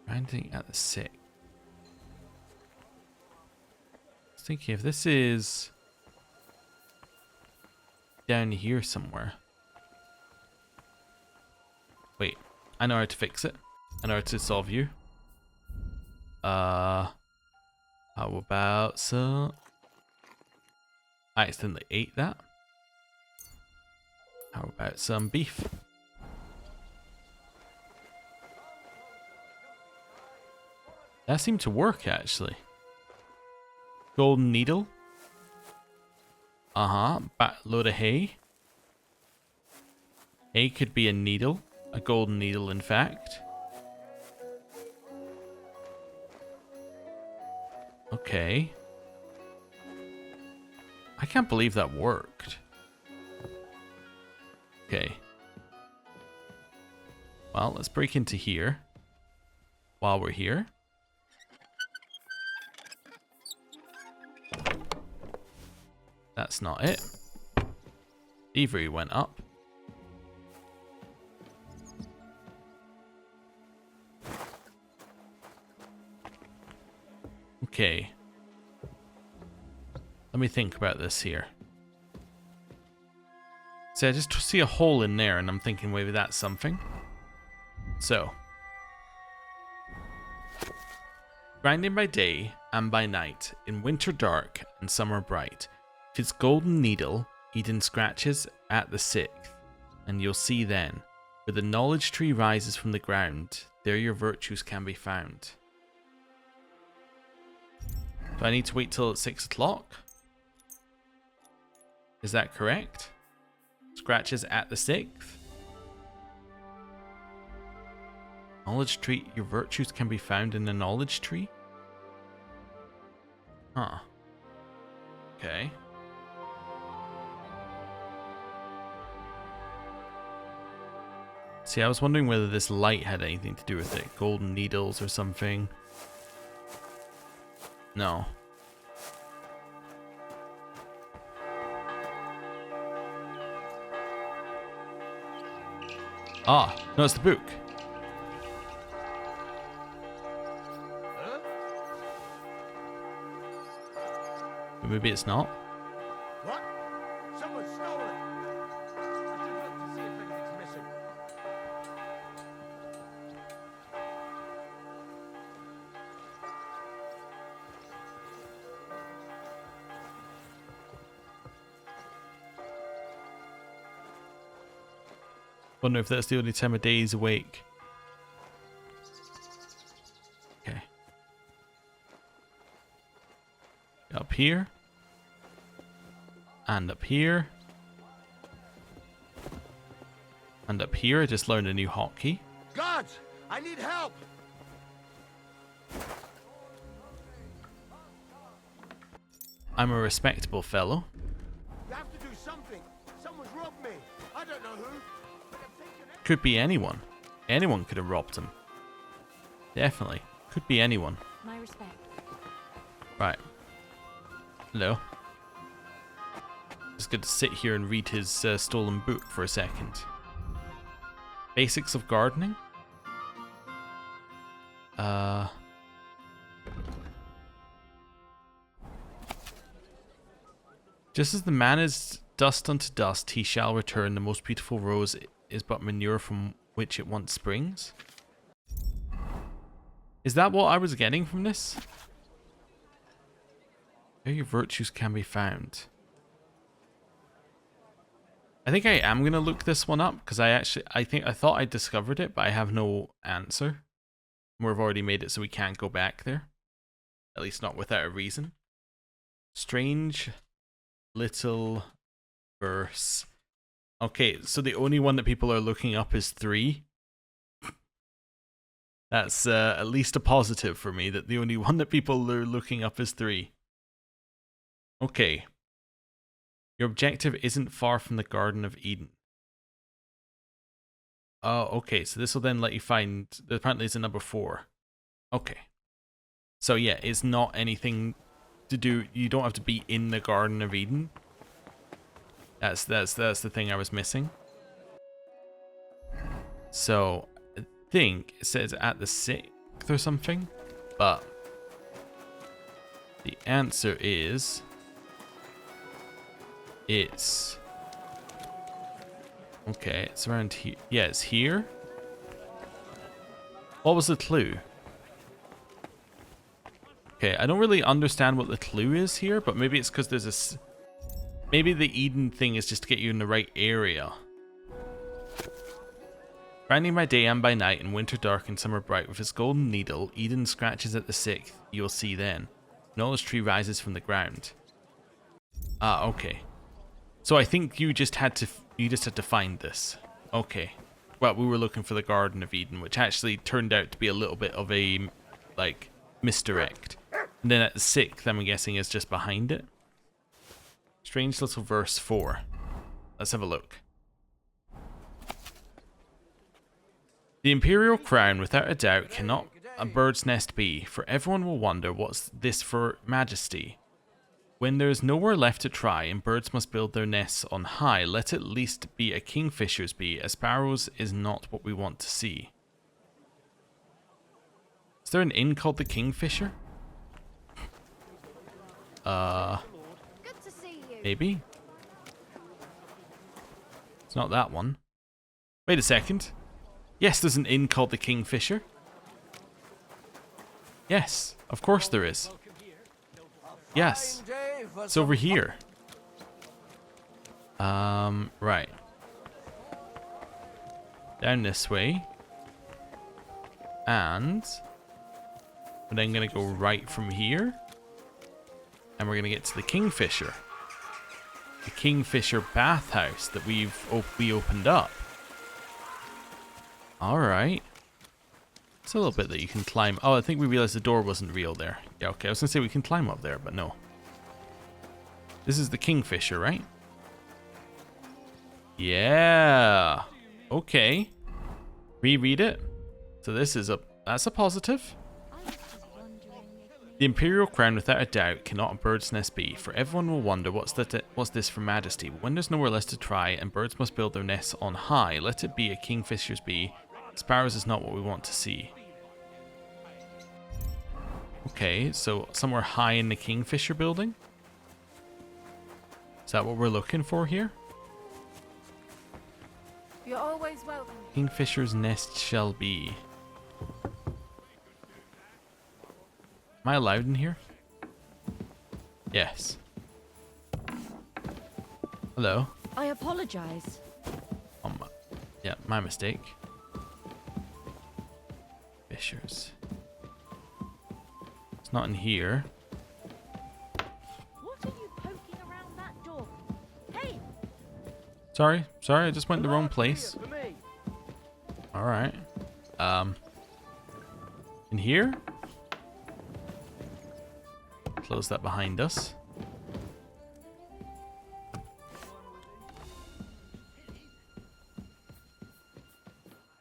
Grinding at the sick. Thinking if this is down here somewhere. Wait, I know how to fix it. I know how to solve you. How about some... I accidentally ate that. How about some beef? That seemed to work actually. Golden needle. Load of hay. Hay could be a needle. A golden needle, in fact. Okay. I can't believe that worked. Okay. Well, let's break into here while we're here. That's not it. Thievery went up. Okay. Let me think about this here. See, I just see a hole in there and I'm thinking maybe that's something. So. Grinding by day and by night, in winter dark and summer bright. If it's golden needle, Eden scratches at the 6th, and you'll see then, where the knowledge tree rises from the ground, there your virtues can be found. Do I need to wait till it's 6 o'clock? Is that correct? Scratches at the 6th? Knowledge tree, your virtues can be found in the knowledge tree? Huh. Okay. See, I was wondering whether this light had anything to do with it. Golden needles or something. No. Ah, no, it's the book. Maybe it's not. What? Someone stole it! I should look to see if anything's missing. Wonder if that's the only time of day he's awake. Okay. Up here. And up here. And up here, I just learned a new hotkey. Guards! I need help! I'm a respectable fellow. You have to do something. Someone's robbed me. I don't know who. But I'm thinking... Could be anyone. Anyone could have robbed him. Definitely. Could be anyone. My respect. Right. Hello. Just good to sit here and read his stolen book for a second. Basics of gardening? Just as the man is dust unto dust, he shall return. The most beautiful rose is but manure from which it once springs. Is that what I was getting from this? Where your virtues can be found. I think I am gonna look this one up because I thought I discovered it, but I have no answer. We've already made it so we can't go back there. At least not without a reason. Strange little verse. Okay, so the only one that people are looking up is 3. That's at least a positive for me, that the only one that people are looking up is 3. Okay. Your objective isn't far from the Garden of Eden. Oh, okay, so this will then let you find... Apparently it's a number 4. Okay. So yeah, it's not anything to do... You don't have to be in the Garden of Eden. That's the thing I was missing. So, I think it says at the 6th or something. But... the answer is... It's... Okay, it's around here. Yeah, it's here. What was the clue? Okay, I don't really understand what the clue is here, but maybe it's because there's a... Maybe the Eden thing is just to get you in the right area. Grinding by day and by night, in winter dark and summer bright, with his golden needle, Eden scratches at the 6th, you'll see then. Knowledge tree rises from the ground. Ah, okay. So I think you just had to find this. Okay. Well, we were looking for the Garden of Eden, which actually turned out to be a little bit of a, like, misdirect. And then at the 6th, I'm guessing, is just behind it. Strange little verse 4. Let's have a look. The Imperial Crown, without a doubt, cannot a bird's nest be, for everyone will wonder what's this for majesty. When there is nowhere left to try, and birds must build their nests on high, let it at least be a kingfisher's be. A sparrow's is not what we want to see. Is there an inn called the Kingfisher? Maybe? It's not that one. Wait a second. Yes, there's an inn called the Kingfisher. Yes, of course there is. Yes. It's over here. Right. Down this way. And we're then gonna go right from here. And we're gonna get to the Kingfisher. The Kingfisher bathhouse that we opened up. Alright. It's a little bit that you can climb. Oh, I think we realized the door wasn't real there. Yeah, okay. I was gonna say we can climb up there, but no. This is the Kingfisher, right? Yeah. Okay. Reread it. So this is that's a positive. The Imperial Crown, without a doubt, cannot a bird's nest be, for everyone will wonder what's this for majesty. But when there's nowhere less to try, and birds must build their nests on high, let it be a kingfisher's be. Sparrows is not what we want to see. Okay, so somewhere high in the Kingfisher building? Is that what we're looking for here? You're always welcome. Kingfisher's nest shall be. Am I allowed in here? Yes. Hello. I apologize. Yeah, my mistake. Fishers. It's not in here. What are you poking around that door? Hey! Sorry, I just went the wrong place. Alright. In here? Close that behind us.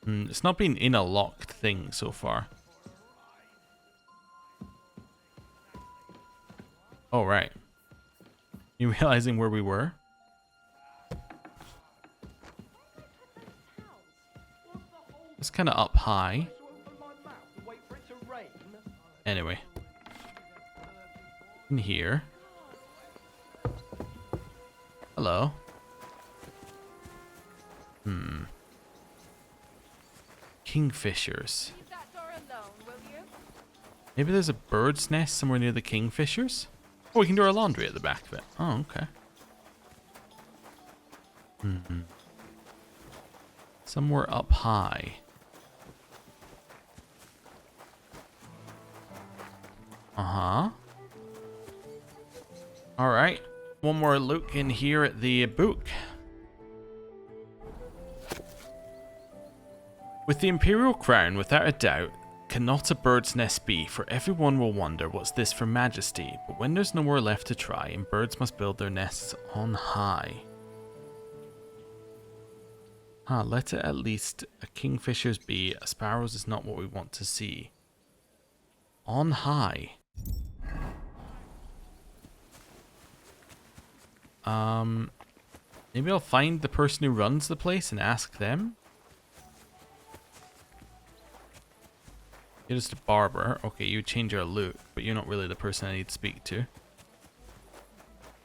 It's not been in a locked thing so far. Oh, right. You realizing where we were? It's kind of up high. Anyway. In here. Hello. Kingfishers. Maybe there's a bird's nest somewhere near the Kingfishers? Oh, we can do our laundry at the back of it. Oh, okay. Somewhere up high. Uh-huh. Alright. One more look in here at the book. With the Imperial Crown, without a doubt, cannot a bird's nest be, for everyone will wonder what's this for majesty, but when there's nowhere left to try, and birds must build their nests on high. Let it at least a kingfisher's be, a sparrow's is not what we want to see. On high. Maybe I'll find the person who runs the place and ask them. You're just a barber. Okay, you change our loot, but you're not really the person I need to speak to.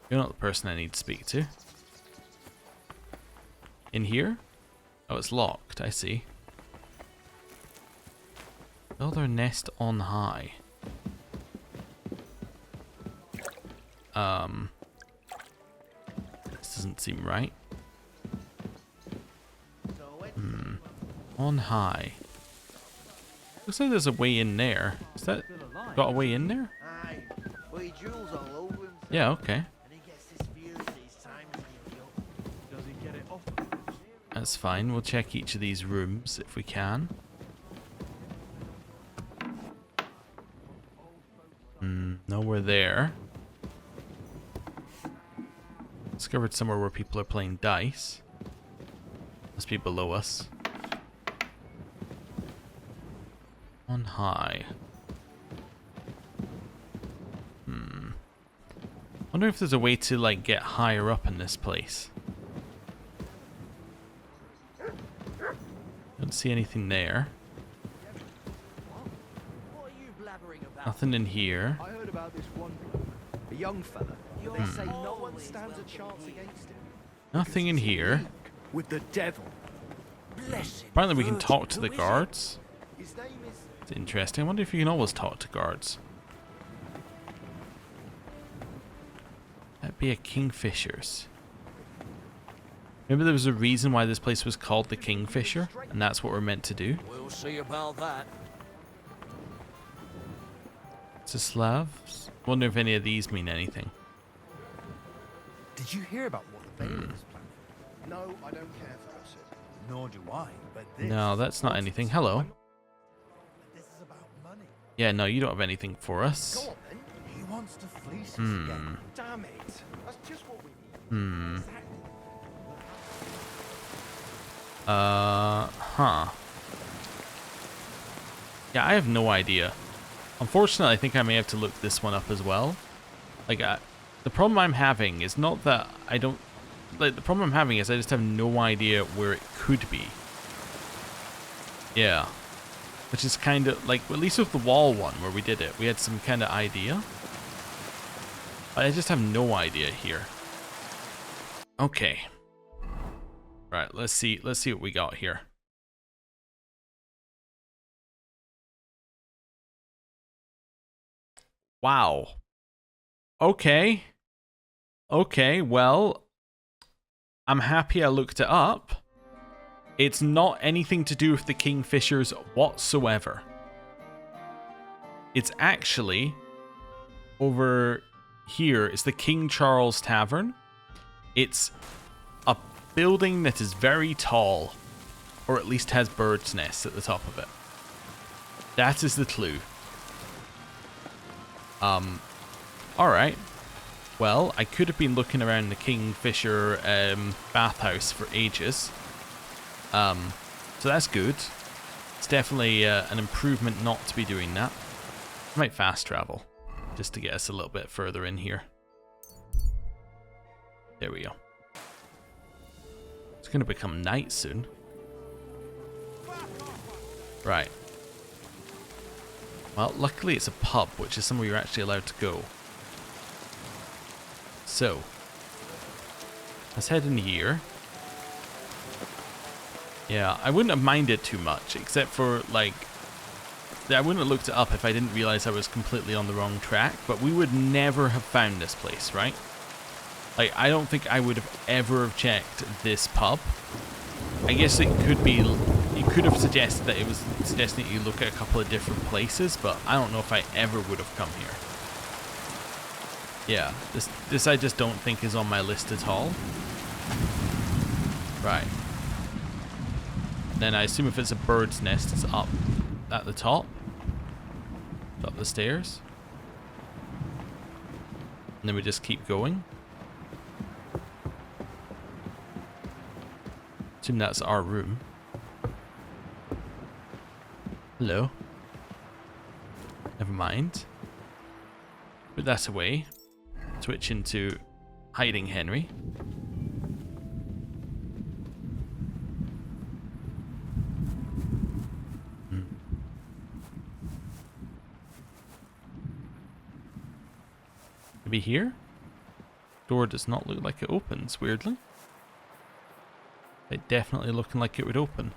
You're not the person I need to speak to. In here? Oh, it's locked. I see. Build our nest on high. This doesn't seem right. On high. Looks like there's a way in there. Is that got a way in there? Yeah, okay. That's fine. We'll check each of these rooms if we can. Nowhere there. Discovered somewhere where people are playing dice. Must be below us. On high. Wonder if there's a way to like get higher up in this place. Don't see anything there. Nothing in here. I heard about this one bloke, a young fella. They say no one stands a chance against him. Nothing in here. With the devil. Apparently we can talk to the guards. His name is... It's interesting. I wonder if you can always talk to guards. That'd be a Kingfisher's. Maybe there was a reason why this place was called the Kingfisher, and that's what we're meant to do. We'll see about that. It's a Slavs. Wonder if any of these mean anything. Did you hear about what the Bailey is planning? No, I don't care for us. Nor do I, but this... No, that's not anything. Hello. This is about money. Yeah, no, you don't have anything for us. Go on then. He wants to fleece us again. Damn it. That's just what we need. Huh. Yeah, I have no idea. Unfortunately, I think I may have to look this one up as well. Like, the problem I'm having is not that I don't... Like, the problem I'm having is I just have no idea where it could be. Yeah. Which is kind of, like, at least with the wall one where we did it, we had some kind of idea. But I just have no idea here. Okay. Right, let's see what we got here. Wow. Okay. Okay, well, I'm happy I looked it up. It's not anything to do with the Kingfishers whatsoever. It's actually over here. It's the King Charles Tavern. It's a building that is very tall, or at least has birds' nests at the top of it. That is the clue. Alright. Well, I could have been looking around the Kingfisher bathhouse for ages. So that's good. It's definitely an improvement not to be doing that. I might fast travel, just to get us a little bit further in here. There we go. It's going to become night soon. Right. Well, luckily it's a pub, which is somewhere you're actually allowed to go. So, let's head in here. Yeah, I wouldn't have minded too much, except for, like, I wouldn't have looked it up if I didn't realize I was completely on the wrong track, but we would never have found this place, right? Like, I don't think I would have ever have checked this pub. I guess it could be, you could have suggested that it was suggesting that you look at a couple of different places, but I don't know if I ever would have come here. Yeah, this I just don't think is on my list at all. Right. Then I assume if it's a bird's nest, it's up at the top. Up the stairs. And then we just keep going. Assume that's our room. Hello. Never mind. Put that away. Switch into hiding Henry. Maybe here? Door does not look like it opens, weirdly. It definitely looking like it would open.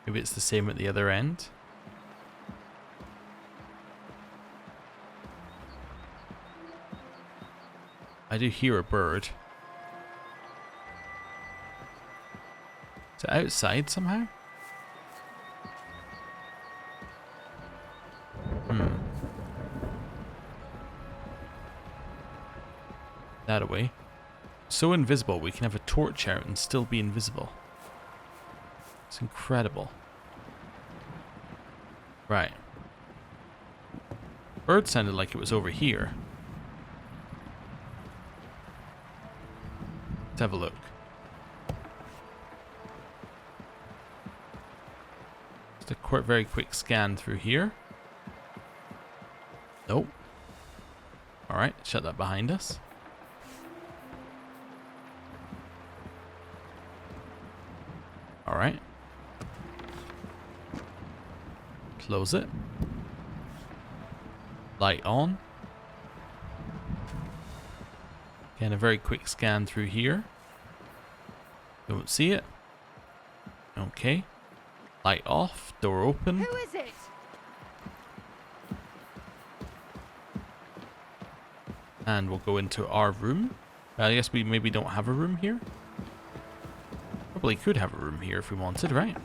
Maybe it's the same at the other end. I do hear a bird. Is it outside somehow? That away. So invisible, we can have a torch out and still be invisible. It's incredible. Right. Bird sounded like it was over here. Let's have a look. Just a very quick scan through here. Nope. Alright, shut that behind us. Alright. Close it. Light on. Again, a very quick scan through here. Don't see it. Okay. Light off. Door open. Who is it? And we'll go into our room. I guess we maybe don't have a room here. Probably could have a room here if we wanted, right?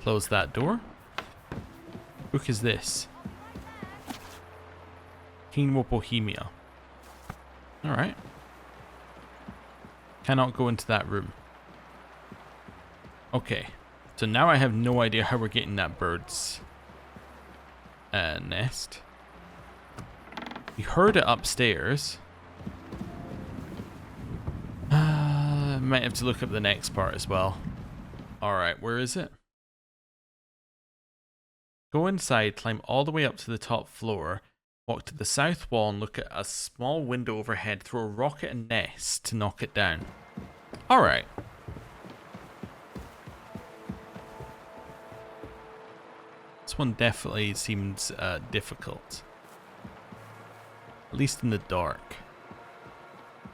Close that door. Book is this? Kingdom of Bohemia. Alright. Cannot go into that room. Okay. So now I have no idea how we're getting that bird's nest. We heard it upstairs. Might have to look up the next part as well. Alright, where is it? Go inside, climb all the way up to the top floor, walk to the south wall and look at a small window overhead, throw a rock at a nest to knock it down. Alright. This one definitely seems difficult. At least in the dark.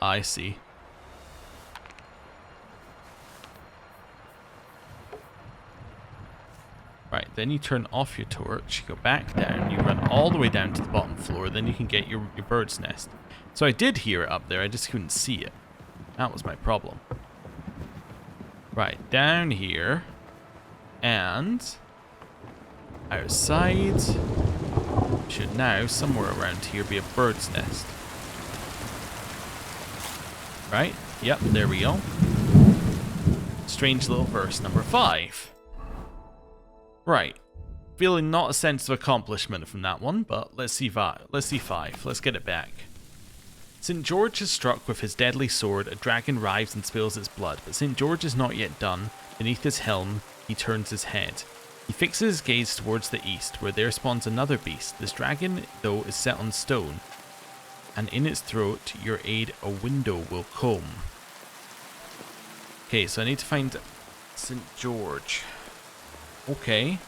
I see. Right, then you turn off your torch, you go back down, you run all the way down to the bottom floor, then you can get your bird's nest. So I did hear it up there, I just couldn't see it. That was my problem. Right, down here, and outside should now, somewhere around here, be a bird's nest. Right, yep, there we go. Strange little verse number 5. Right, feeling not a sense of accomplishment from that one, but let's see 5. Let's get it back. St. George is struck with his deadly sword, a dragon writhes and spills its blood, but St. George is not yet done. Beneath his helm, he turns his head. He fixes his gaze towards the east, where there spawns another beast. This dragon, though, is set on stone, and in its throat, your aid a window will comb. Okay, so I need to find St. George. Okay.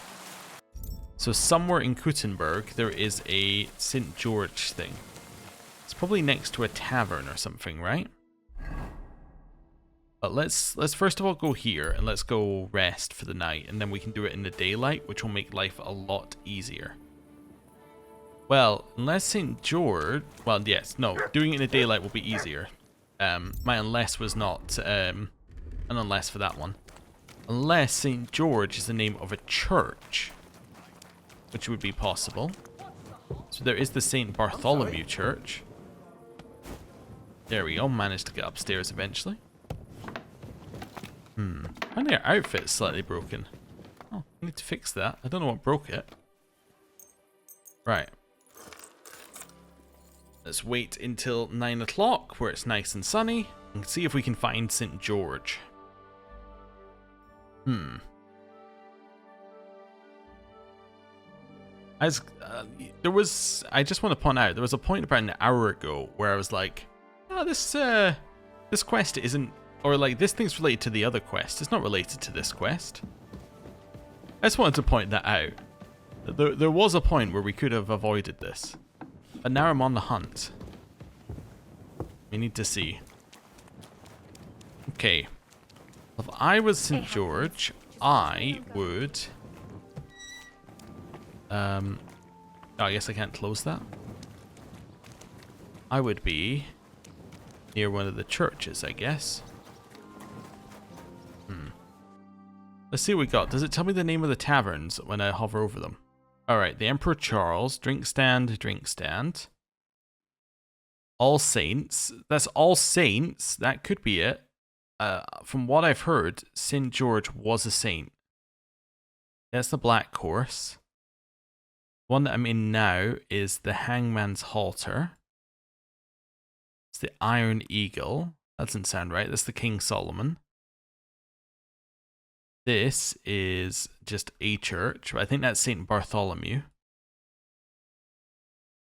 So somewhere in Kuttenberg there is a St. George thing. It's probably next to a tavern or something, right? But let's first of all go here and let's go rest for the night, and then we can do it in the daylight, which will make life a lot easier. Well, unless St. George, well, yes, no, doing it in the daylight will be easier. My unless was not an unless for that one. Unless St. George is the name of a church, which would be possible. So there is the St. Bartholomew Church. There we go, managed to get upstairs eventually. And their outfit's slightly broken. Oh, I need to fix that. I don't know what broke it. Right. Let's wait until 9 o'clock where it's nice and sunny and see if we can find St. George. As there was, I just want to point out, there was a point about an hour ago where I was like, oh, this quest isn't, or like this thing's related to the other quest. It's not related to this quest. I just wanted to point that out. There was a point where we could have avoided this, but now I'm on the hunt. We need to see. Okay. If I was St. George, I would... oh, I guess I can't close that. I would be near one of the churches, I guess. Let's see what we got. Does it tell me the name of the taverns when I hover over them? Alright, the Emperor Charles, drink stand, drink stand. All Saints. That's All Saints. That could be it. From what I've heard, St. George was a saint. That's the Black Horse. One that I'm in now is the Hangman's Halter. It's the Iron Eagle. That doesn't sound right. That's the King Solomon. This is just a church. I think that's St. Bartholomew.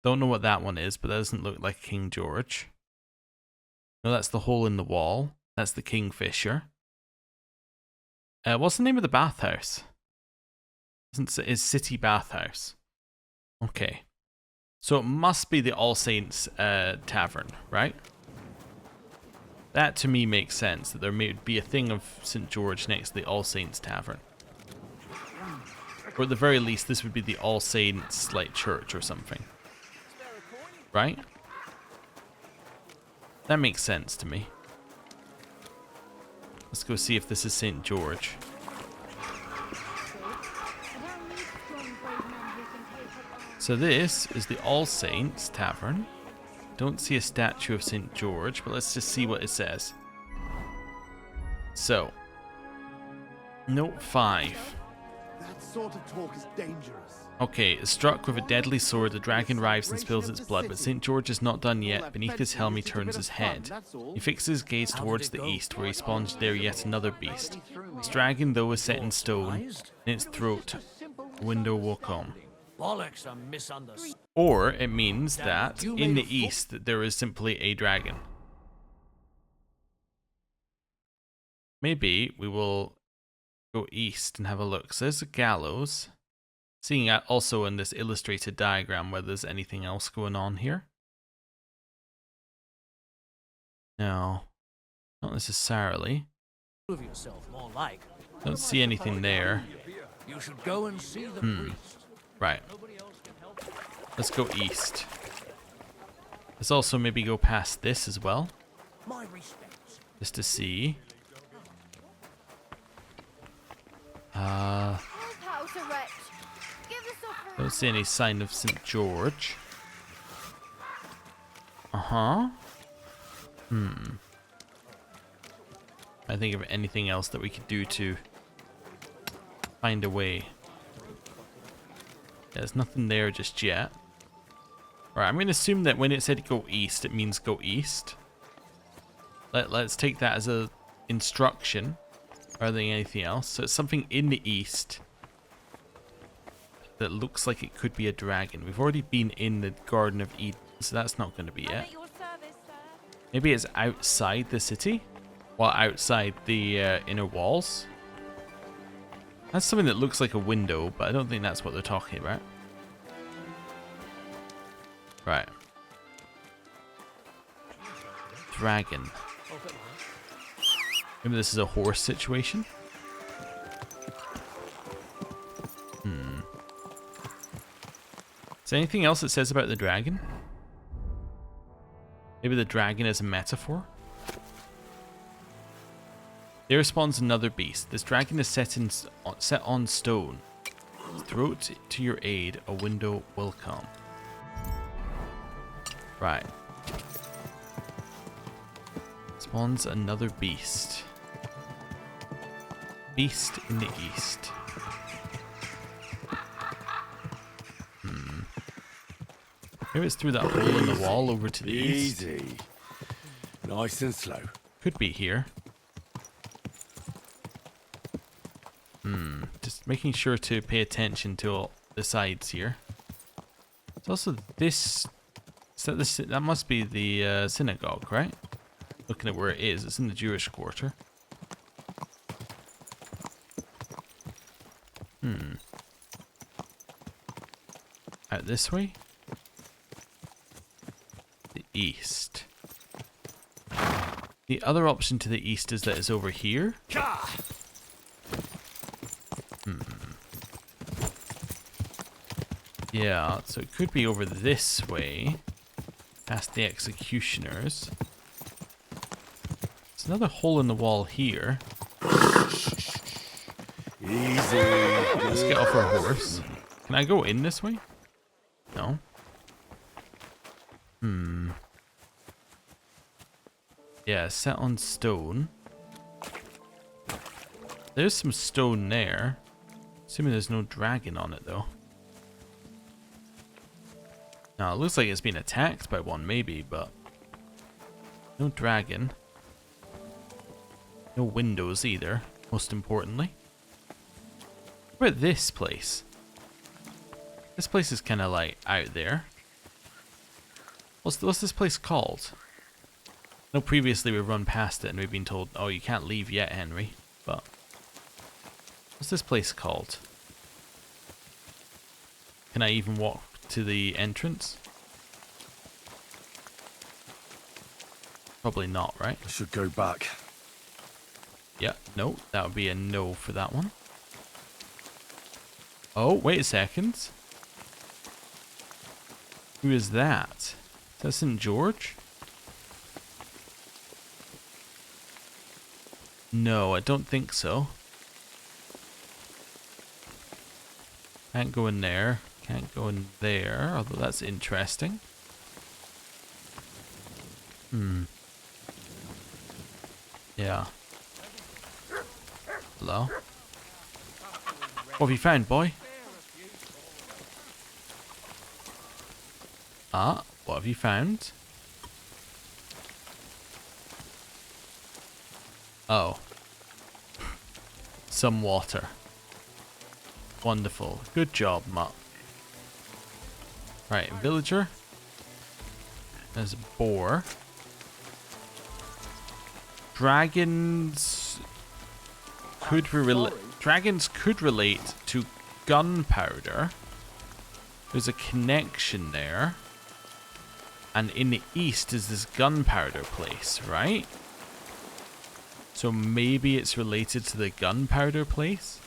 Don't know what that one is, but that doesn't look like King George. No, that's the Hole in the Wall. That's the Kingfisher. What's the name of the bathhouse? It's City Bathhouse. Okay. So it must be the All Saints Tavern, right? That to me makes sense, that there may be a thing of St. George next to the All Saints Tavern. Or at the very least, this would be the All Saints, like, church or something. Right? That makes sense to me. Let's go see if this is St. George. So this is the All Saints Tavern. Don't see a statue of St. George, but let's just see what it says. So, note 5. That sort of talk is dangerous. Okay, struck with a deadly sword, the dragon writhes and spills its blood, but St. George is not done yet. Beneath his helm he turns his head. He fixes his gaze towards the east, where he spawns there yet another beast. This dragon, though, is set in stone. In its throat, a window will come. Bollocks are misunderstood. Or it means that in the east there is simply a dragon. Maybe we will go east and have a look. So there's a gallows. Seeing that also in this illustrated diagram whether there's anything else going on here. No, not necessarily. Prove yourself more like. Don't see anything there. You should go and see the priest. Right. Let's go east. Let's also maybe go past this as well. My respects. Just to see. Don't see any sign of St. George. I think of anything else that we could do to find a way. There's nothing there just yet. Alright, I'm going to assume that when it said go east, it means go east. Let's take that as a instruction rather than anything else. So it's something in the east that looks like it could be a dragon. We've already been in the Garden of Eden, so that's not going to be it. Maybe it's outside the city? Well, outside the inner walls? That's something that looks like a window, but I don't think that's what they're talking about. Right. Dragon. Maybe this is a horse situation? Is there anything else it says about the dragon? Maybe the dragon is a metaphor? There spawns another beast. This dragon is set on stone. Throat to your aid, a window will come. Right. Spawns another beast. Beast in the east. Maybe it's through that hole in the wall over to the east. Easy. Nice and slow. Could be here. Just making sure to pay attention to all the sides here. It's also this. That must be the synagogue, right? Looking at where it is, it's in the Jewish quarter. Out this way? The east. The other option to the east is that it's over here. Yeah, so it could be over this way, past the executioners. There's another hole in the wall here. Easy. Let's get off our horse. Can I go in this way? No. Yeah, set on stone. There's some stone there. Assuming there's no dragon on it though. Now, it looks like it's been attacked by one, maybe, but... No dragon. No windows either, most importantly. What about this place? This place is kind of like out there. What's this place called? I know previously we've run past it and we've been told, oh, you can't leave yet, Henry. But what's this place called? Can I even walk to the entrance? Probably not, right? I should go back. Yeah, no, that would be a no for that one. Oh, wait a second. Who is that? Is that St. George? No, I don't think so. Can't go in there. Can't go in there, although that's interesting. Yeah. Hello? What have you found, boy? Ah, what have you found? Oh. Some water. Wonderful. Good job, Mutt. Right, villager. There's a boar. Dragons could relate to gunpowder. There's a connection there. And in the east is this gunpowder place, right? So maybe it's related to the gunpowder place?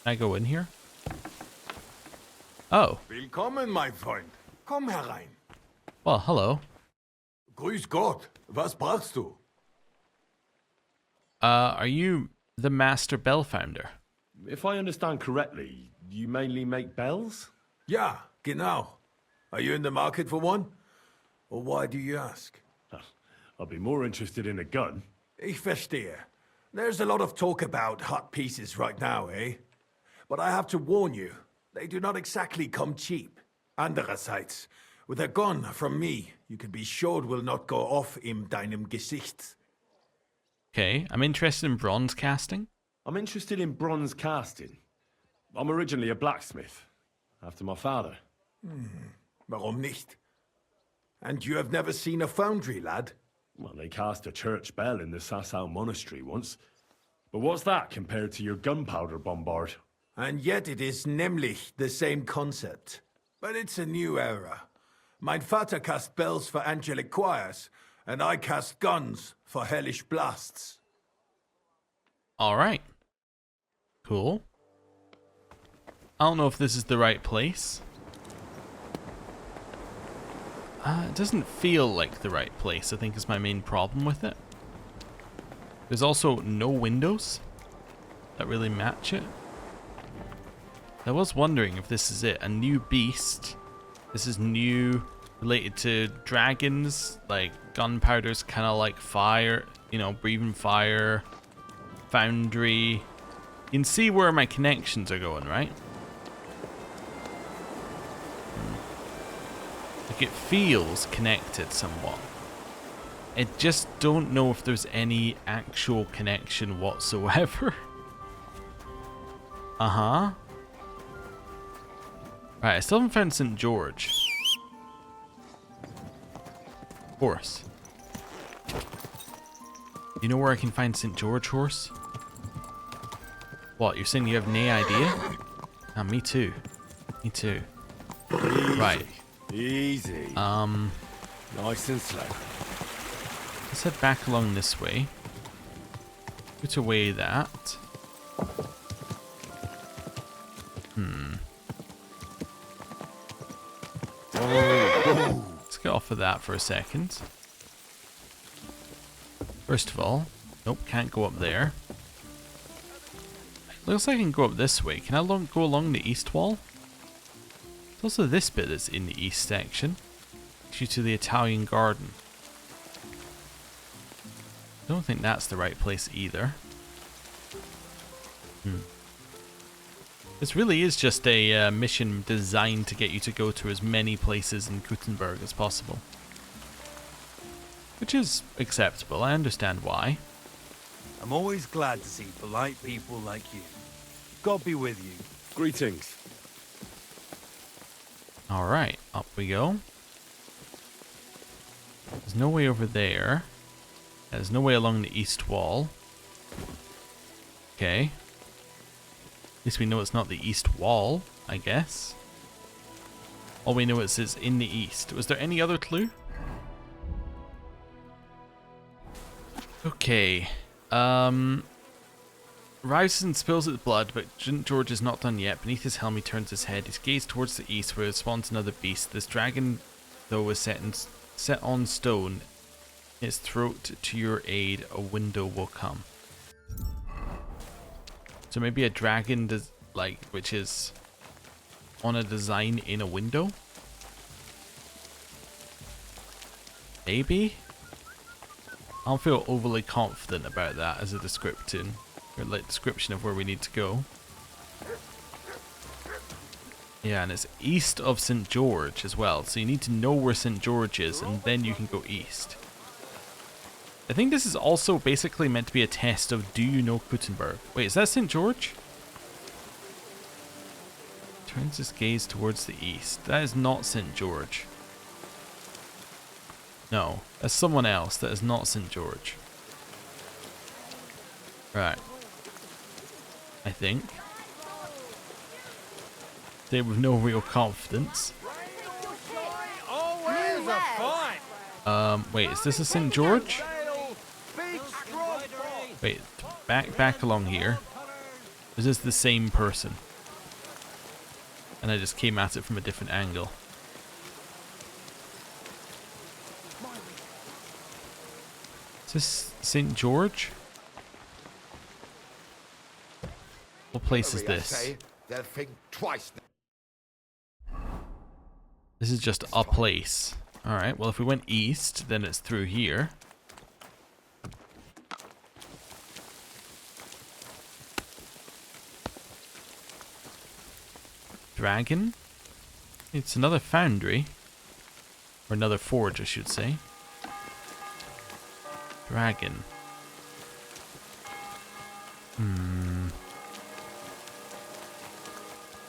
Can I go in here? Oh. Willkommen, my friend. Komm herein. Well, hello. Grüß Gott. Was brauchst du? Are you the master bell founder? If I understand correctly, you mainly make bells? Ja, genau. Are you in the market for one? Or why do you ask? I'd be more interested in a gun. Ich verstehe. There's a lot of talk about hot pieces right now, eh? But I have to warn you, they do not exactly come cheap. Andererseits, with a gun from me, you can be sure it will not go off in deinem Gesicht. Okay, I'm interested in bronze casting. I'm interested in bronze casting. I'm originally a blacksmith, after my father. Warum nicht? And you have never seen a foundry, lad? Well, they cast a church bell in the Sasau monastery once. But what's that compared to your gunpowder bombard? And yet it is nämlich the same concept. But it's a new era. Mein Vater cast bells for angelic choirs, and I cast guns for hellish blasts. Alright. Cool. I don't know if this is the right place. It doesn't feel like the right place, I think is my main problem with it. There's also no windows that really match it. I was wondering if this is it. A new beast. This is new, related to dragons. Like, gunpowder's kind of like fire, you know, breathing fire. Foundry. You can see where my connections are going, right? Like, it feels connected somewhat. I just don't know if there's any actual connection whatsoever. Uh-huh. Right, I still haven't found St. George. Horse. You know where I can find St. George, horse? What, you're saying you have no idea? Ah, me too. Me too. Easy. Right. Easy. Nice and slow. Let's head back along this way. Put away that. Let's get off of that for a second. First of all, nope, can't go up there. Looks like I can go up this way. Can I go along the east wall? There's also this bit that's in the east section. Due to the Italian garden. Don't think that's the right place either. This really is just a mission designed to get you to go to as many places in Gutenberg as possible. Which is acceptable, I understand why. I'm always glad to see polite people like you. God be with you. Greetings. Alright, up we go. There's no way over there. There's no way along the east wall. Okay. At least we know it's not the east wall, I guess. All we know is it's in the east. Was there any other clue? Okay. Rises and spills its blood, but George is not done yet. Beneath his helm he turns his head. He gazes towards the east where spawns another beast. This dragon, though, is set on stone. Its throat to your aid, a window will come. So maybe a dragon which is on a design in a window? Maybe? I don't feel overly confident about that as a description, or like description of where we need to go. Yeah, and it's east of St. George as well, so you need to know where St. George is, and then you can go east. I think this is also basically meant to be a test of, do you know Gutenberg? Wait, is that St. George? Turns his gaze towards the east. That is not St. George. No, that's someone else. That is not St. George. Right. I think. Say with no real confidence. Wait, is this a St. George? Wait, back along here. Is this the same person? And I just came at it from a different angle. Is this St. George? What place is this? This is just a place. Alright, well if we went east, then it's through here. Dragon? It's another foundry. Or another forge, I should say. Dragon.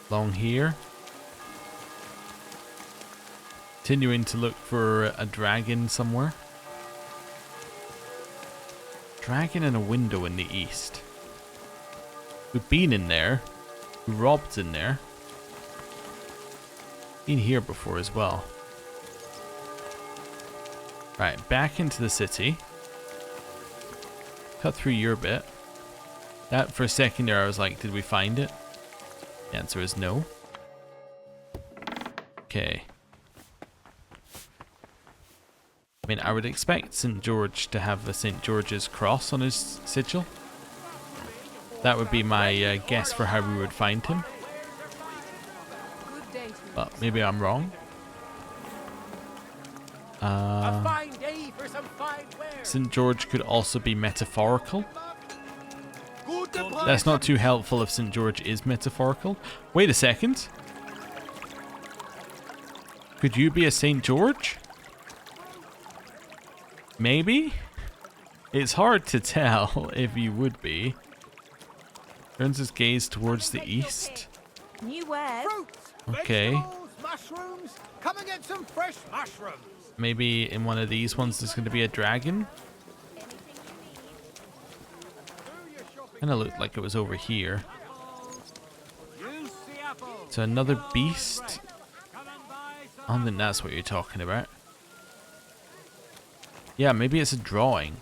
Along here. Continuing to look for a dragon somewhere. Dragon and a window in the east. We've been in there. We robbed in there. Been here before as well. Right, back into the city. Cut through your bit. That for a second there I was like, did we find it? The answer is no. Okay. I mean, I would expect St. George to have the St. George's cross on his sigil. That would be my guess for how we would find him. But maybe I'm wrong. St. George could also be metaphorical. That's not too helpful if St. George is metaphorical. Wait a second. Could you be a St. George? Maybe? It's hard to tell if you would be. Turns his gaze towards the east. New word. Okay. Mushrooms. Come and get some fresh mushrooms. Maybe in one of these ones there's going to be a dragon. Kind of looked like it was over here. So another beast. I don't think that's what you're talking about. Yeah, maybe it's a drawing.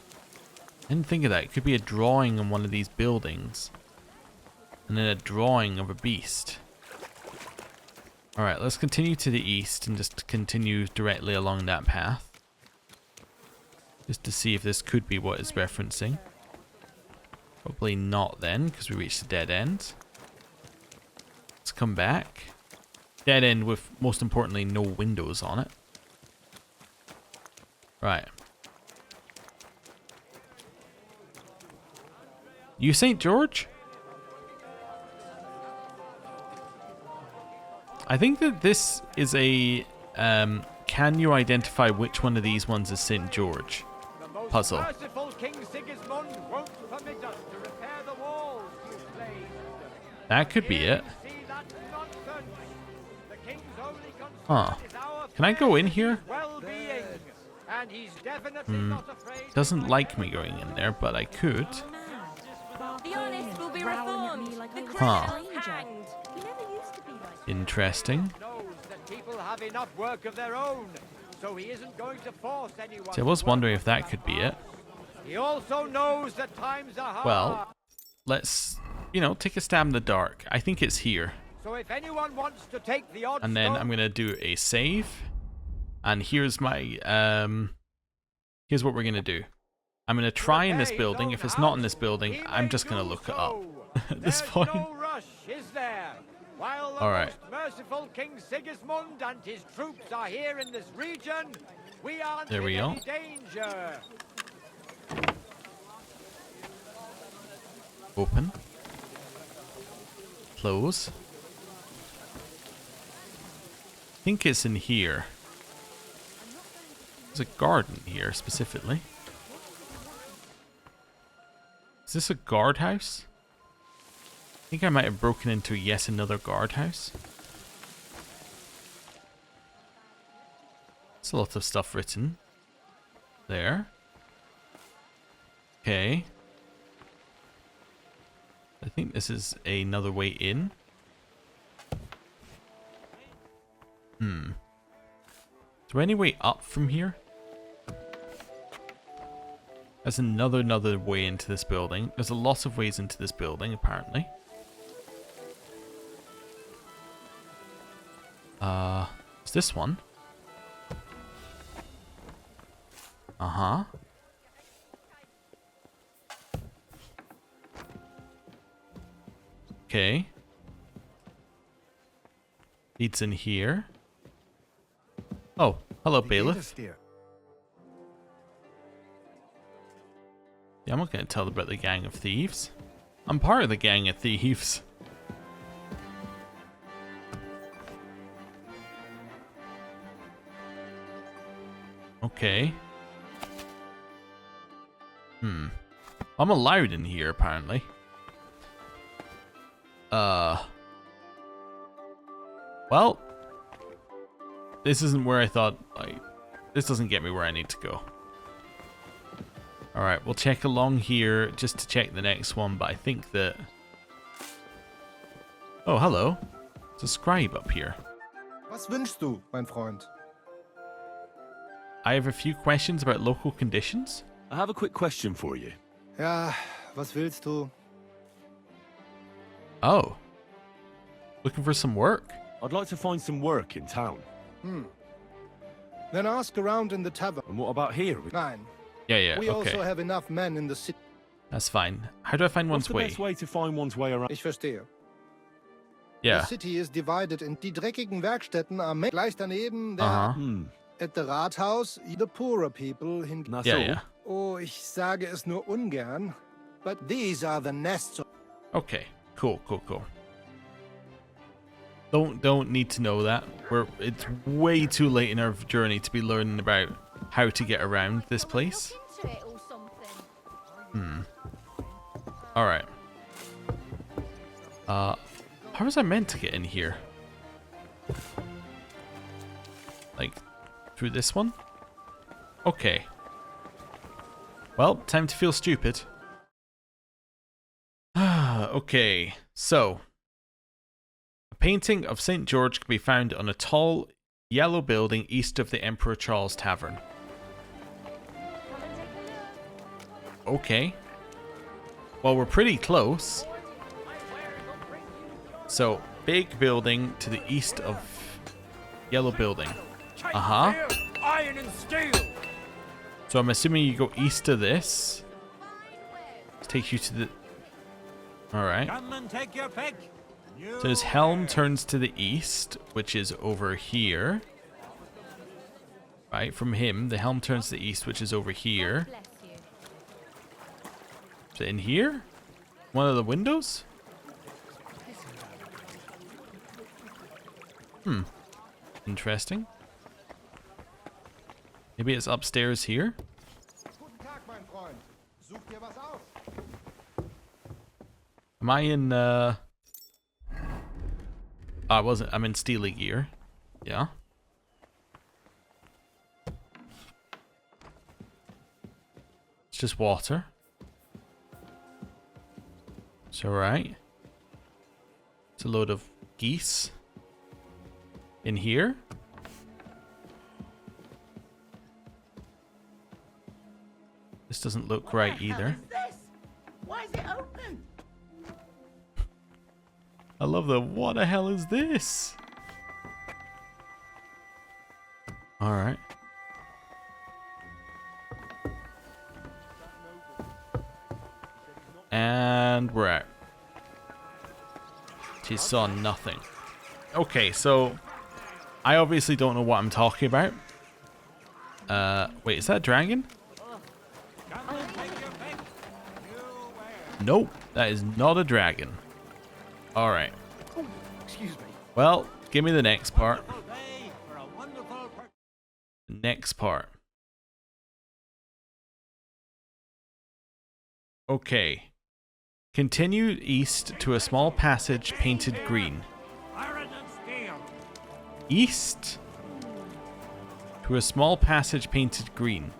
I didn't think of that. It could be a drawing on one of these buildings. And then a drawing of a beast. Alright, let's continue to the east and just continue directly along that path. Just to see if this could be what it's referencing. Probably not then, because we reached a dead end. Let's come back. Dead end with, most importantly, no windows on it. Right. You St. George? I think that this is a can you identify which one of these ones is St. George puzzle. Merciful King Sigismund won't permit us to repair the walls you've laid. That could be it. Huh. Can I go in here? Doesn't like me going in there, but I could. The honest will be reformed. The Huh. criminal hanged. Interesting. People have enough work of their own, so he isn't going to force anyone. See, I was wondering if that could be it. He also knows that times are hard. Well, let's, take a stab in the dark. I think it's here. So if anyone wants to take the odd And then I'm going to do a save. And here's my, here's what we're going to do. I'm going to try in this building. If it's not in this building, I'm just going to look it up at this point. No rush, is there? While the All right. most merciful King Sigismund and his troops are here in this region, we aren't There we in go. any danger. Open. Close. I think it's in here. There's a garden here specifically. Is this a guardhouse? I think I might have broken into yet another guardhouse. There's a lot of stuff written there. Okay. I think this is another way in. Is there any way up from here? There's another way into this building. There's a lot of ways into this building, apparently. Is this one? Uh-huh. Okay. Leads in here. Oh, hello, bailiff. Yeah, I'm not going to tell about the gang of thieves. I'm part of the gang of thieves. Okay. I'm allowed in here, apparently. Well, this isn't where I thought, this doesn't get me where I need to go. Alright, we'll check along here just to check the next one, but I think that... Oh, hello. There's a scribe up here. Was wünschst du, mein Freund? I have a few questions about local conditions. I have a quick question for you. Ja, was willst du? Oh. Looking for some work? I'd like to find some work in town. Then ask around in the tavern. And what about here? Nein. Yeah, We okay. also have enough men in the city. That's fine. How do I find one's way? What's the best way to find one's way around? Ich verstehe. Yeah. The city is divided in die dreckigen Werkstätten am gleich daneben der at the Rathaus, the poorer people hin. Yeah. Oh, ich sage es nur ungern, but these are the nests. Okay. Cool. Don't need to know that. It's way too late in our journey to be learning about how to get around this place. Alright. How was I meant to get in here? Like, through this one? Okay. Well, time to feel stupid. Okay, so. A painting of St. George can be found on a tall, yellow building east of the Emperor Charles Tavern. Okay. Well, we're pretty close. So, big building to the east of yellow building. Iron and steel. So I'm assuming you go east of this. Let's take you to the... Alright. Come and take your pick. So his helm turns to the east, which is over here. Right, from him, the helm turns to the east, which is over here. Is it in here? One of the windows? Interesting. Maybe it's upstairs here? Am I in, Oh, I wasn't. I'm in Steely Gear. Yeah. It's just water. It's alright. It's a load of geese. In here? This doesn't look right either. Why is it open? I love the what the hell is this? Alright. And we're out. She saw nothing. Okay, so I obviously don't know what I'm talking about. Wait, is that a dragon? Nope, that is not a dragon. Alright. Oh, excuse me. Well, give me the next part. Next part. Okay. Continue east to a small passage painted green. East to a small passage painted green.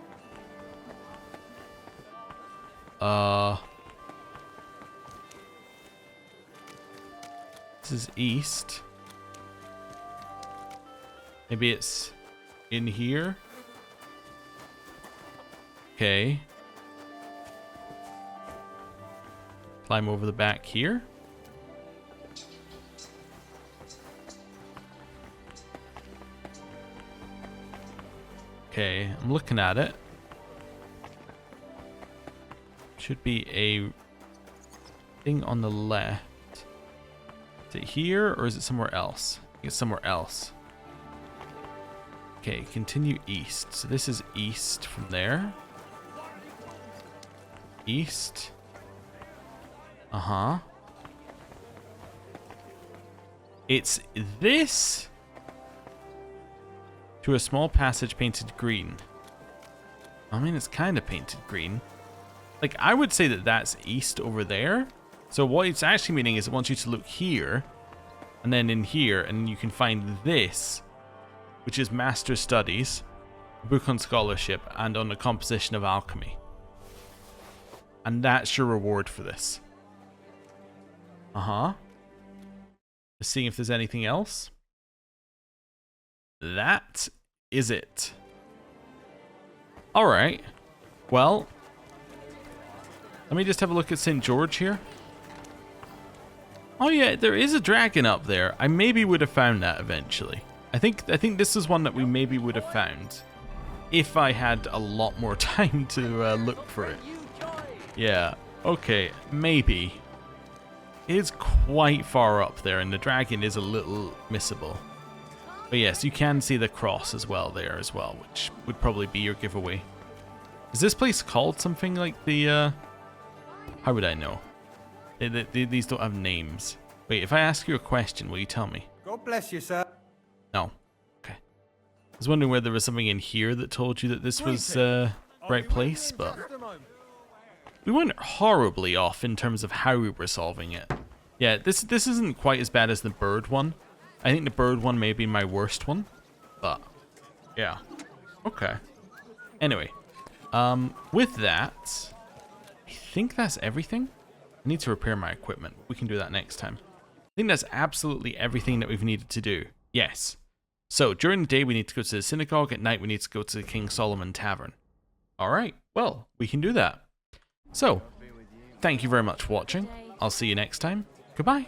This is east. Maybe it's in here. Okay. Climb over the back here. Okay, I'm looking at it. Should be a thing on the left. Is it here or is it somewhere else? I think it's somewhere else. Okay, continue east. So this is east from there. East. Uh-huh. It's this to a small passage painted green. I mean, it's kind of painted green. Like, I would say that that's east over there. So what it's actually meaning is it wants you to look here and then in here, and you can find this, which is Master Studies, a book on scholarship, and on the composition of alchemy. And that's your reward for this. Uh-huh. Let's see if there's anything else. That is it. Alright. Well, let me just have a look at St. George here. Oh yeah, there is a dragon up there. I maybe would have found that eventually. I think this is one that we maybe would have found if I had a lot more time to look for it. Yeah, okay, maybe. It is quite far up there, and the dragon is a little missable. But yes, you can see the cross as well there as well, which would probably be your giveaway. Is this place called something like the, how would I know? These don't have names. Wait, if I ask you a question, will you tell me? God bless you, sir. No. Okay. I was wondering whether there was something in here that told you that this was right place, but we weren't horribly off in terms of how we were solving it. Yeah, this isn't quite as bad as the bird one. I think the bird one may be my worst one, but yeah. Okay. Anyway, with that, I think that's everything. I need to repair my equipment. We can do that next time. I think that's absolutely everything that we've needed to do. Yes. So during the day we need to go to the synagogue. At night we need to go to the King Solomon Tavern. Alright, well, we can do that. So, thank you very much for watching. I'll see you next time. Goodbye.